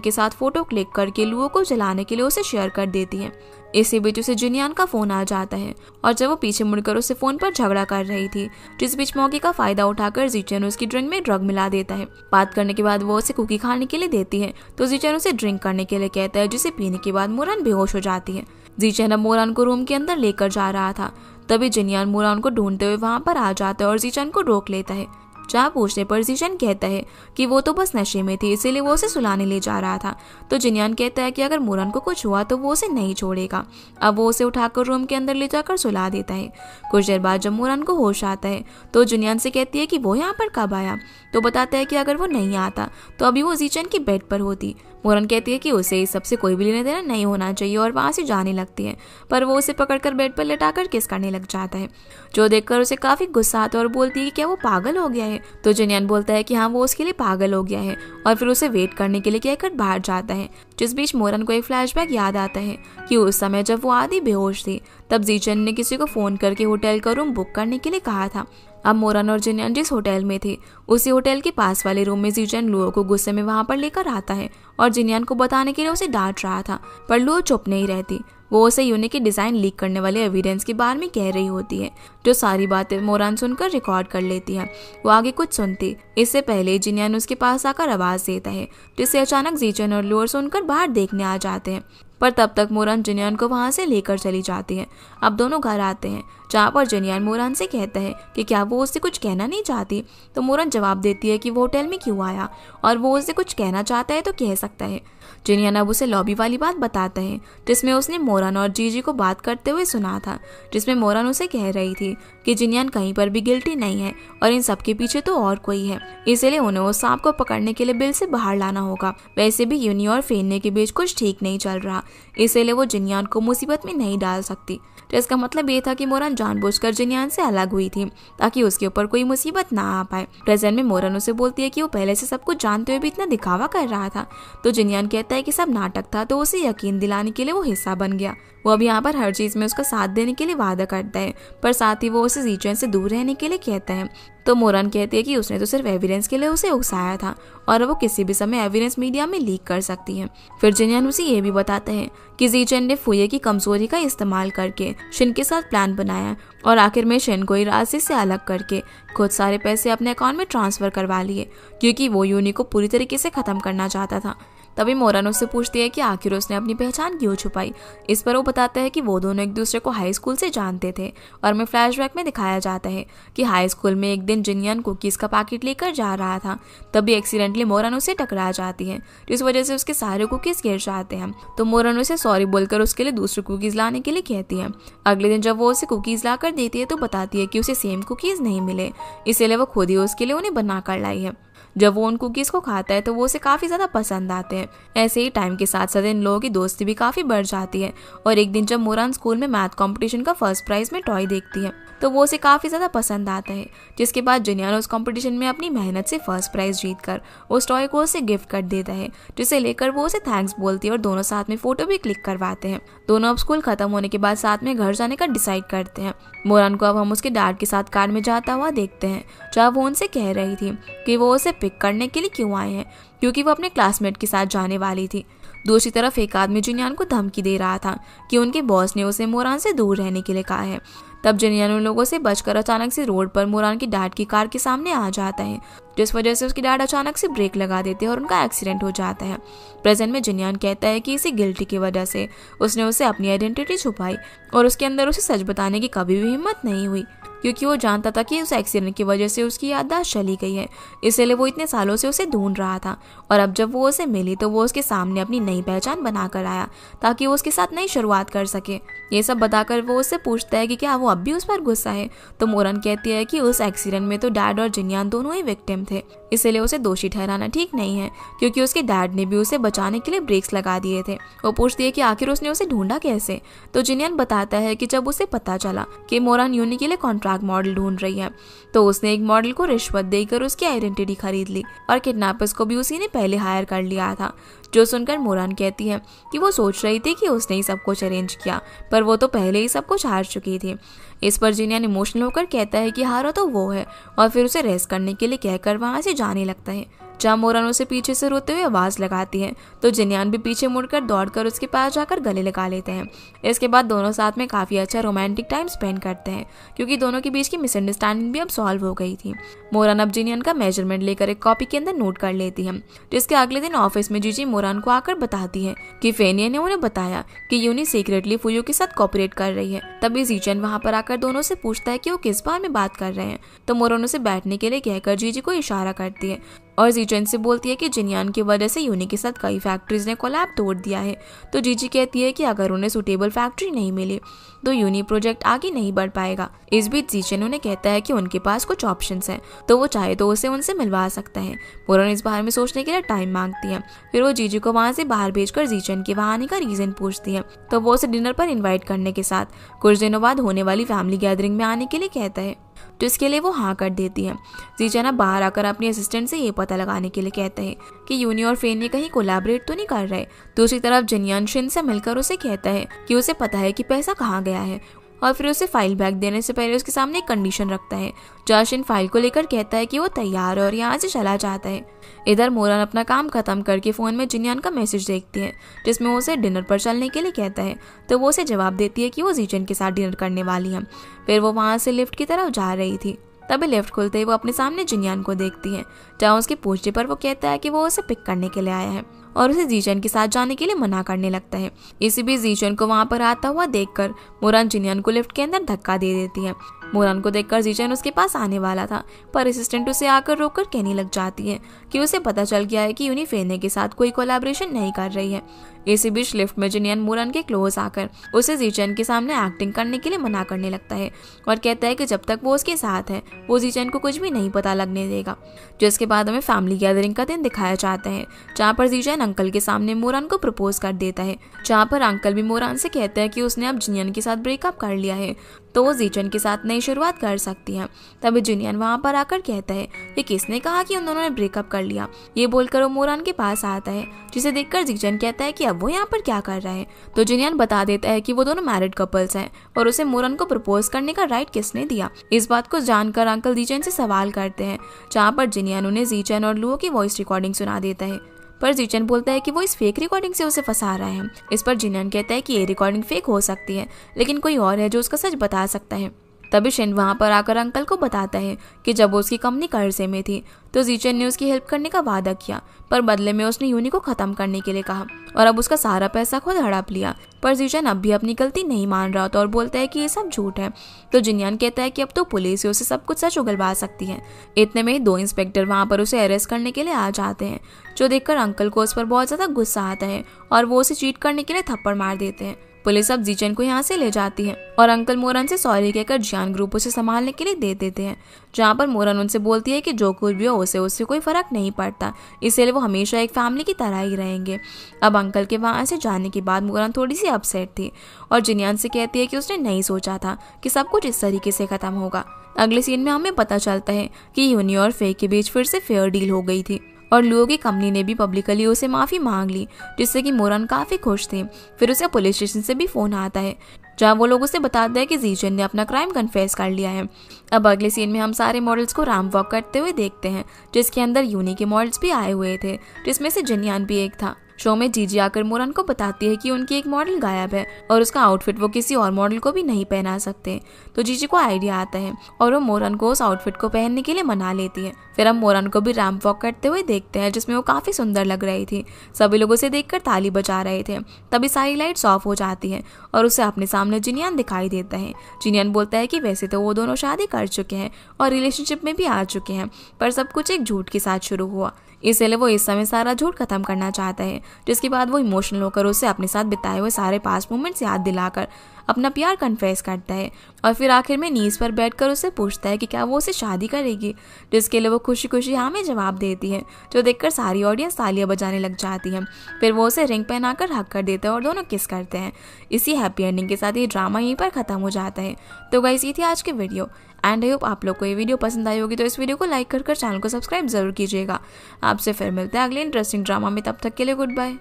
के साथ फोटो क्लिक करके लुओ को जलाने के लिए उसे शेयर कर देती है। इसी बीच उसे जिनियन का फोन आ जाता है और जब वो पीछे मुड़कर उसे फोन पर झगड़ा कर रही थी, जिस बीच मौके का फायदा उठाकर जीचन उसकी ड्रिंक में ड्रग मिला देता है। बात करने के बाद वो उसे कुकी खाने के लिए देती है तो जीचन उसे ड्रिंक करने के लिए कहता है, जिसे पीने के बाद मोरान बेहोश हो जाती है। जीचन अब मोरान को रूम के अंदर लेकर जा रहा था, तभी जिनियन मोरान को ढूंढते हुए वहाँ पर आ जाता है और जीचन को रोक लेता है। जहाँ पूछने पर जीचन कहता है कि वो तो बस नशे में थी, इसीलिए वो उसे सुलाने ले जा रहा था। तो जिनियन कहता है कि अगर मोरान को कुछ हुआ तो वो उसे नहीं छोड़ेगा। अब वो उसे उठाकर रूम के अंदर ले जाकर सुला देता है। कुछ देर बाद जब मोरान को होश आता है तो जिनियन से कहती है कि वो यहाँ पर कब आया, तो बताता है कि अगर वो नहीं आता तो अभी वो जीचन की बेड पर होती। मोरान कहती है कि उसे इस सबसे कोई भी लेना देना नहीं होना चाहिए और वहाँ से जाने लगती है, पर वो उसे पकड़कर बेड पर लेटाकर किस करने लग जाता है, जो देखकर उसे काफी गुस्सा आता है और बोलती है कि क्या वो पागल हो गया है। तो जिनियन बोलता है कि हाँ वो उसके लिए पागल हो गया है और फिर उसे वेट करने के लिए कहकर बाहर जाता है। जिस बीच मोरान को एक फ्लैशबैक याद आता है कि उस समय जब वो आधी बेहोश थी तब जीचन ने किसी को फोन करके होटल का रूम बुक करने के लिए कहा था। अब मोरान और जिनियन जिस होटल में थे उसी होटल के पास वाले रूम में जीचन लुओ को गुस्से में वहां पर लेकर आता है और जिनियन को बताने के लिए उसे डांट रहा था, पर लुओ चुप नहीं रहती। वो उसे यूनी की डिजाइन लीक करने वाले एविडेंस के बारे में कह रही होती है, जो सारी बातें मोरान सुनकर रिकॉर्ड कर लेती है। वो आगे कुछ सुनती इससे पहले जिनियन उसके पास आकर आवाज देता है, जिससे अचानक जीचन और लुओ सुनकर बाहर देखने आ जाते हैं। पर तब तक मोरान जिनियन को वहां से लेकर चली जाती है। अब दोनों घर आते हैं, जहाँ पर जिनियन मोरान से कहता है कि क्या वो उससे कुछ कहना नहीं चाहती। तो मोरान जवाब देती है कि वो होटल में क्यों आया और वो उससे कुछ कहना चाहता है तो कह सकता है। जिनियन अब उसे लॉबी वाली बात बताता है, जिसमें उसने मोरान और जीजी को बात करते हुए सुना था, जिसमें मोरान उसे कह रही थी कि जिनियन कहीं पर भी गिल्टी नहीं है और इन सब के पीछे तो और कोई है, इसलिए उन्हें उस सांप को पकड़ने के लिए बिल से बाहर लाना होगा। वैसे भी यूनी और फेन्ने के बीच कुछ ठीक नहीं चल रहा, इसलिए वो जिनियन को मुसीबत में नहीं डाल सकती। तो इसका मतलब ये था कि मोरान जानबूझकर जिनियन से अलग हुई थी ताकि उसके ऊपर कोई मुसीबत ना आ पाए। प्रेजेंट में मोरान उसे बोलती है कि वो पहले से सब कुछ जानते हुए भी इतना दिखावा कर रहा था। तो जिनियन कहता है कि सब नाटक था, तो उसे यकीन दिलाने के लिए वो हिस्सा बन गया। वो अब यहाँ पर हर चीज में उसका साथ देने के लिए वादा करता है, पर साथ ही वो उसे जीचन से दूर रहने के लिए कहता है। तो मोरान कहती है कि उसने तो सिर्फ एविडेंस के लिए उसे उकसाया था और वो किसी भी समय एविडेंस मीडिया में लीक कर सकती है। फिर जिनियन उसे ये भी बताता है कि जीचन ने फुये की कमजोरी का इस्तेमाल करके शिन के साथ प्लान बनाया और आखिर में शिन को राशि से अलग करके खुद सारे पैसे अपने अकाउंट में ट्रांसफर करवा लिए, क्योंकि वो यूनी को पूरी तरीके से खत्म करना चाहता था। तभी मोरान उससे पूछती है कि आखिर उसने अपनी पहचान क्यों छुपाई। इस पर वो बताता है कि वो दोनों एक दूसरे को हाई स्कूल से जानते थे और में फ्लैशबैक में दिखाया जाता है कि हाई स्कूल में एक दिन जिनियन कुकीज का पैकेट लेकर जा रहा था, तभी एक्सीडेंटली मोरान उसे टकरा जाती है, जिस वजह से उसके सारे कुकीज गिर जाते हैं। तो मोरान उसे सॉरी बोलकर उसके लिए दूसरे कुकीज लाने के लिए कहती है। अगले दिन जब वो उसे कुकीज ला कर देती है तो बताती है कि उसे सेम कुकीज नहीं मिले, इसीलिए वो खुद ही उसके लिए उन्हें बना कर लाई है। जब वो उन कुकीज़ को खाता है तो वो उसे काफ़ी ज़्यादा पसंद आते हैं। ऐसे ही टाइम के साथ साथ इन लोगों की दोस्ती भी काफ़ी बढ़ जाती है और एक दिन जब मोरान स्कूल में मैथ कॉम्पिटिशन का फर्स्ट प्राइज़ में टॉय देखती है तो वो उसे काफ़ी ज़्यादा पसंद आता है, जिसके बाद जिन्यान उस कंपटीशन में अपनी मेहनत से फर्स्ट प्राइज़ जीतकर उस टॉय को उसे गिफ्ट कर देता है, जिसे लेकर वो उसे थैंक्स बोलती है और दोनों साथ में फ़ोटो भी क्लिक करवाते हैं। दोनों अब स्कूल खत्म होने के बाद साथ में घर जाने का डिसाइड करते हैं। मोरान को अब हम उसके डैड के साथ कार में जाता हुआ देखते हैं, जहाँ वो उनसे कह रही थी कि वो उसे पिक करने के लिए क्यों आए हैं, क्योंकि वो अपने क्लासमेट के साथ जाने वाली थी। दूसरी तरफ एक आदमी जिन्यान को धमकी दे रहा था कि उनके बॉस ने उसे मोरान से दूर रहने के लिए कहा है। तब जिन्यान उन लोगों से बचकर अचानक से रोड पर मोरान की डैड की कार के सामने आ जाता है, जिस वजह से उसकी डैड अचानक से ब्रेक लगा देते हैं और उनका एक्सीडेंट हो जाता है। प्रेजेंट में जिन्यान कहता है कि इसी गिल्टी की वजह से उसने उसे अपनी आइडेंटिटी छुपाई और उसके अंदर उसे सच बताने की कभी भी हिम्मत नहीं हुई, क्योंकि वो जानता था कि उस एक्सीडेंट की वजह से उसकी याददाश्त चली गई है, इसलिए वो इतने सालों से उसे ढूंढ रहा था। और अब जब वो उसे मिली तो वो उसके सामने अपनी नई पहचान बनाकर आया ताकि वो उसके साथ नई शुरुआत कर सके। ये सब बताकर वो उससे पूछता है कि क्या वो अब भी उस पर गुस्सा है, तो मोरन कहती है कि उस एक्सीडेंट में तो डैड और जिन्यान दोनों ही विक्टिम थे, इसलिए उसे दोषी ठहराना ठीक नहीं है, क्योंकि उसके डैड ने भी उसे बचाने के लिए ब्रेक्स लगा दिए थे। वो पूछती है कि आखिर उसने उसे ढूंढा कैसे, तो जिन्यान बताता है कि जब उसे पता चला कि मोरन यूनी के लिए कॉन्ट्रैक्ट मॉडल ढूंढ रही है तो उसने एक मॉडल को रिश्वत देकर उसकी आइडेंटिटी खरीद ली और किडनैपर्स को भी उसी ने पहले हायर कर लिया था। जो सुनकर मोरन कहती है कि वो सोच रही थी कि उसने ही सब कुछ अरेंज किया, पर वो तो पहले ही सब कुछ हार चुकी थी। इस पर जिन्यान इमोशनल होकर कहता है कि हारा तो वो है और फिर उसे रेस्ट करने के लिए कहकर वहां से जाने लगता है। जहाँ मोरन उसे पीछे से रोते हुए आवाज लगाती है तो जिन्यान भी पीछे मुड़कर दौड़कर उसके पास जाकर गले लगा लेते हैं। इसके बाद दोनों साथ में काफी अच्छा रोमांटिक टाइम स्पेंड करते हैं, क्योंकि दोनों के बीच की मिसअंडरस्टैंडिंग भी अब सॉल्व हो गई थी। मोरन अब जिन्यान का मेजरमेंट लेकर एक कॉपी के अंदर नोट कर लेती है, जिसके अगले दिन ऑफिस में जीजी मोरन को आकर बताती है कि फेनिया ने उन्हें बताया कि यूनी सीक्रेटली फुयो के साथ कोऑपरेट कर रही है। तभी जीजन वहाँ पर आकर दोनों से पूछता है कि वो किस बारे में बात कर रहे हैं, तो मोरन उसे बैठने के लिए कहकर जीजी को इशारा करती है और जीजन से बोलती है कि जिन्यान की वजह से यूनी के साथ कई फैक्ट्रीज ने कोलैब तोड़ दिया है। तो जीजी कहती है कि अगर उन्हें सुटेबल फैक्ट्री नहीं मिली तो यूनी प्रोजेक्ट आगे नहीं बढ़ पाएगा। इस बीच जीजन उन्हें कहता है कि उनके पास कुछ ऑप्शंस हैं, तो वो चाहे तो उसे उनसे मिलवा सकता है। मोरन इस बारे में सोचने के लिए टाइम मांगती है। फिर वो जीजी को वहाँ से बाहर भेजकर जीजन के वहाँ आने का रीजन पूछती है, तो वो उसे डिनर पर इन्वाइट करने के साथ कुछ दिनों बाद होने वाली फैमिली गैदरिंग में आने के लिए कहता है, जिसके लिए वो हाँ कर देती है। जीजन अब बाहर आकर अपनी असिस्टेंट से ये पता लगाने के लिए कहते हैं कि यूनी और फेनी कहीं कोलैबोरेट तो नहीं कर रहे। दूसरी तरफ जिन्यान शिन से मिलकर उसे कहता है कि उसे पता है कि पैसा कहाँ गया है और फिर उसे फाइल बैग देने से पहले उसके सामने एक कंडीशन रखता है। जाशिन फाइल को लेकर कहता है कि वो तैयार है और यहाँ से चला जाता है। इधर मोरन अपना काम खत्म करके फोन में जिन्यान का मैसेज देखती है, जिसमें वो उसे डिनर पर चलने के लिए कहता है, तो वो उसे जवाब देती है कि वो जीजन के साथ डिनर करने वाली है। फिर वो वहाँ से लिफ्ट की तरफ जा रही थी, तभी लिफ्ट खुलते ही वो अपने सामने जिन्यान को देखती है। जहाँ उसके पूछने पर वो कहता है कि वो उसे पिक करने के लिए आया है और उसे जीजन के साथ जाने के लिए मना करने लगता है। इसी बीच जीजन को वहाँ पर आता हुआ देखकर मोरन जिन्यान को लिफ्ट के अंदर धक्का दे देती है। मोरन को देखकर जीजन उसके पास आने वाला था, पर असिस्टेंट उसे आकर रोककर कहने लग जाती है कि उसे पता चल गया है कि यूनी फेने के साथ कोई कोलैबोरेशन नहीं कर रही है। इसी बीच लिफ्ट में जिन्यान मोरन के क्लोज आकर उसे जीजन के सामने एक्टिंग करने के लिए मना करने लगता है और कहता है कि जब तक वो उसके साथ है वो जीजन को कुछ भी नहीं पता लगने देगा। जिसके बाद हमें फैमिली गैदरिंग का दिन दिखाया जाता है, जहाँ पर जीजन अंकल के सामने मोरन को प्रपोज कर देता है, जहाँ पर अंकल भी मोरन से कहता है कि उसने अब जिन्यान के साथ ब्रेकअप कर लिया है तो वो जीजन के साथ नई शुरुआत कर सकती है। तभी जिन्यान वहाँ पर आकर कहता है कि किसने कहा कि उन दोनों ने ब्रेकअप कर लिया। ये बोलकर वो मोरन के पास आता है, जिसे देखकर जीजन कहता है कि अब वो यहाँ पर क्या कर रहा है। तो जिन्यान बता देता है कि वो दोनों मैरिड कपल्स हैं और उसे मोरन को प्रपोज करने का राइट किसने दिया। इस बात को जानकर अंकल जीजन से सवाल करते हैं, जहाँ पर जिन्यान उन्हें जीजन और लुओ की वॉइस रिकॉर्डिंग सुना देता है, पर जीजन बोलता है कि वो इस फेक रिकॉर्डिंग से उसे फंसा रहा है। इस पर जिन्यान कहता है कि ये रिकॉर्डिंग फेक हो सकती है, लेकिन कोई और है जो उसका सच बता सकता है। तभी शिन वहाँ पर आकर अंकल को बताता है कि जब उसकी कंपनी कर्जे में थी तो जीजन ने उसकी हेल्प करने का वादा किया, पर बदले में उसने यूनी को खत्म करने के लिए कहा और अब उसका सारा पैसा खुद हड़प लिया। पर जीजन अब भी अपनी गलती नहीं मान रहा था और बोलता है कि ये सब झूठ है। तो जिन्यान कहता है कि अब तो पुलिस ही उसे सब कुछ सच उगलवा सकती है। इतने में ही 2 इंस्पेक्टर वहाँ पर उसे अरेस्ट करने के लिए आ जाते हैं, जो देखकर अंकल को उस पर बहुत ज्यादा गुस्सा आता है और वो उसे चीट करने के लिए थप्पड़ मार देते हैं। पुलिस अब जीचन को यहाँ से ले जाती है और अंकल मोरन से सॉरी कहकर जियान ग्रुप उसे संभालने के लिए दे देते हैं, जहाँ पर मोरन उनसे बोलती है कि जो कुछ भी हो उसे उससे कोई फर्क नहीं पड़ता, इसलिए वो हमेशा एक फैमिली की तरह ही रहेंगे। अब अंकल के वहाँ से जाने के बाद मोरन थोड़ी सी अपसेट थी और जिनियान से कहती है कि उसने नहीं सोचा था कि सब कुछ इस तरीके से खत्म होगा। अगले सीन में हमें पता चलता है कि यूनी और फे के बीच फिर से फेयर डील हो गई थी और लुओ की कंपनी ने भी पब्लिकली उसे माफ़ी मांग ली, जिससे कि मोरन काफ़ी खुश थे। फिर उसे पुलिस स्टेशन से भी फ़ोन आता है, जहाँ वो लोग उसे बताते हैं कि जीचन ने अपना क्राइम कन्फेस कर लिया है। अब अगले सीन में हम सारे मॉडल्स को रैंप वॉक करते हुए देखते हैं, जिसके अंदर यूनी के मॉडल्स भी आए हुए थे, जिसमें से जिनियान भी एक था। शो में जीजी आकर मोरन को बताती है कि उनकी एक मॉडल गायब है और उसका आउटफिट वो किसी और मॉडल को भी नहीं पहना सकते। तो जीजी को आइडिया आता है और वो मोरन को उस आउटफिट को पहनने के लिए मना लेती है। फिर हम मोरन को भी रैंप वॉक करते हुए देखते हैं, जिसमें वो काफ़ी सुंदर लग रही थी। सभी लोग उसे देखकर ताली बजा रहे थे। तभी सारी लाइट्स ऑफ हो जाती है और उसे अपने सामने जिनियान दिखाई देता है। जिनियान बोलता है कि वैसे तो वो दोनों शादी कर चुके हैं और रिलेशनशिप में भी आ चुके हैं, पर सब कुछ एक झूठ के साथ शुरू हुआ, इसलिए वो इस समय सारा झूठ खत्म करना चाहता है। जिसके बाद वो इमोशनल होकर उसे अपने साथ बिताए हुए सारे पास्ट मोमेंट्स याद दिलाकर अपना प्यार कन्फेस करता है और फिर आखिर में नीज पर बैठकर उससे पूछता है कि क्या वो उसे शादी करेगी, जिसके लिए वो खुशी खुशी हाँ में जवाब देती है, जो देखकर सारी ऑडियंस तालियां बजाने लग जाती है। फिर वो उसे रिंग पहनाकर हक कर देता है और दोनों किस करते हैं। इसी हैप्पी एंडिंग के साथ ये ड्रामा यहीं पर खत्म हो जाता है। तो गाइस, ये थी आज की वीडियो एंड आई होप आप लोग को ये वीडियो पसंद आई होगी। तो इस वीडियो को लाइक कर चैनल को सब्सक्राइब जरूर कीजिएगा। आपसे फिर मिलते हैं अगले इंटरेस्टिंग ड्रामा में, तब तक के लिए गुड बाय।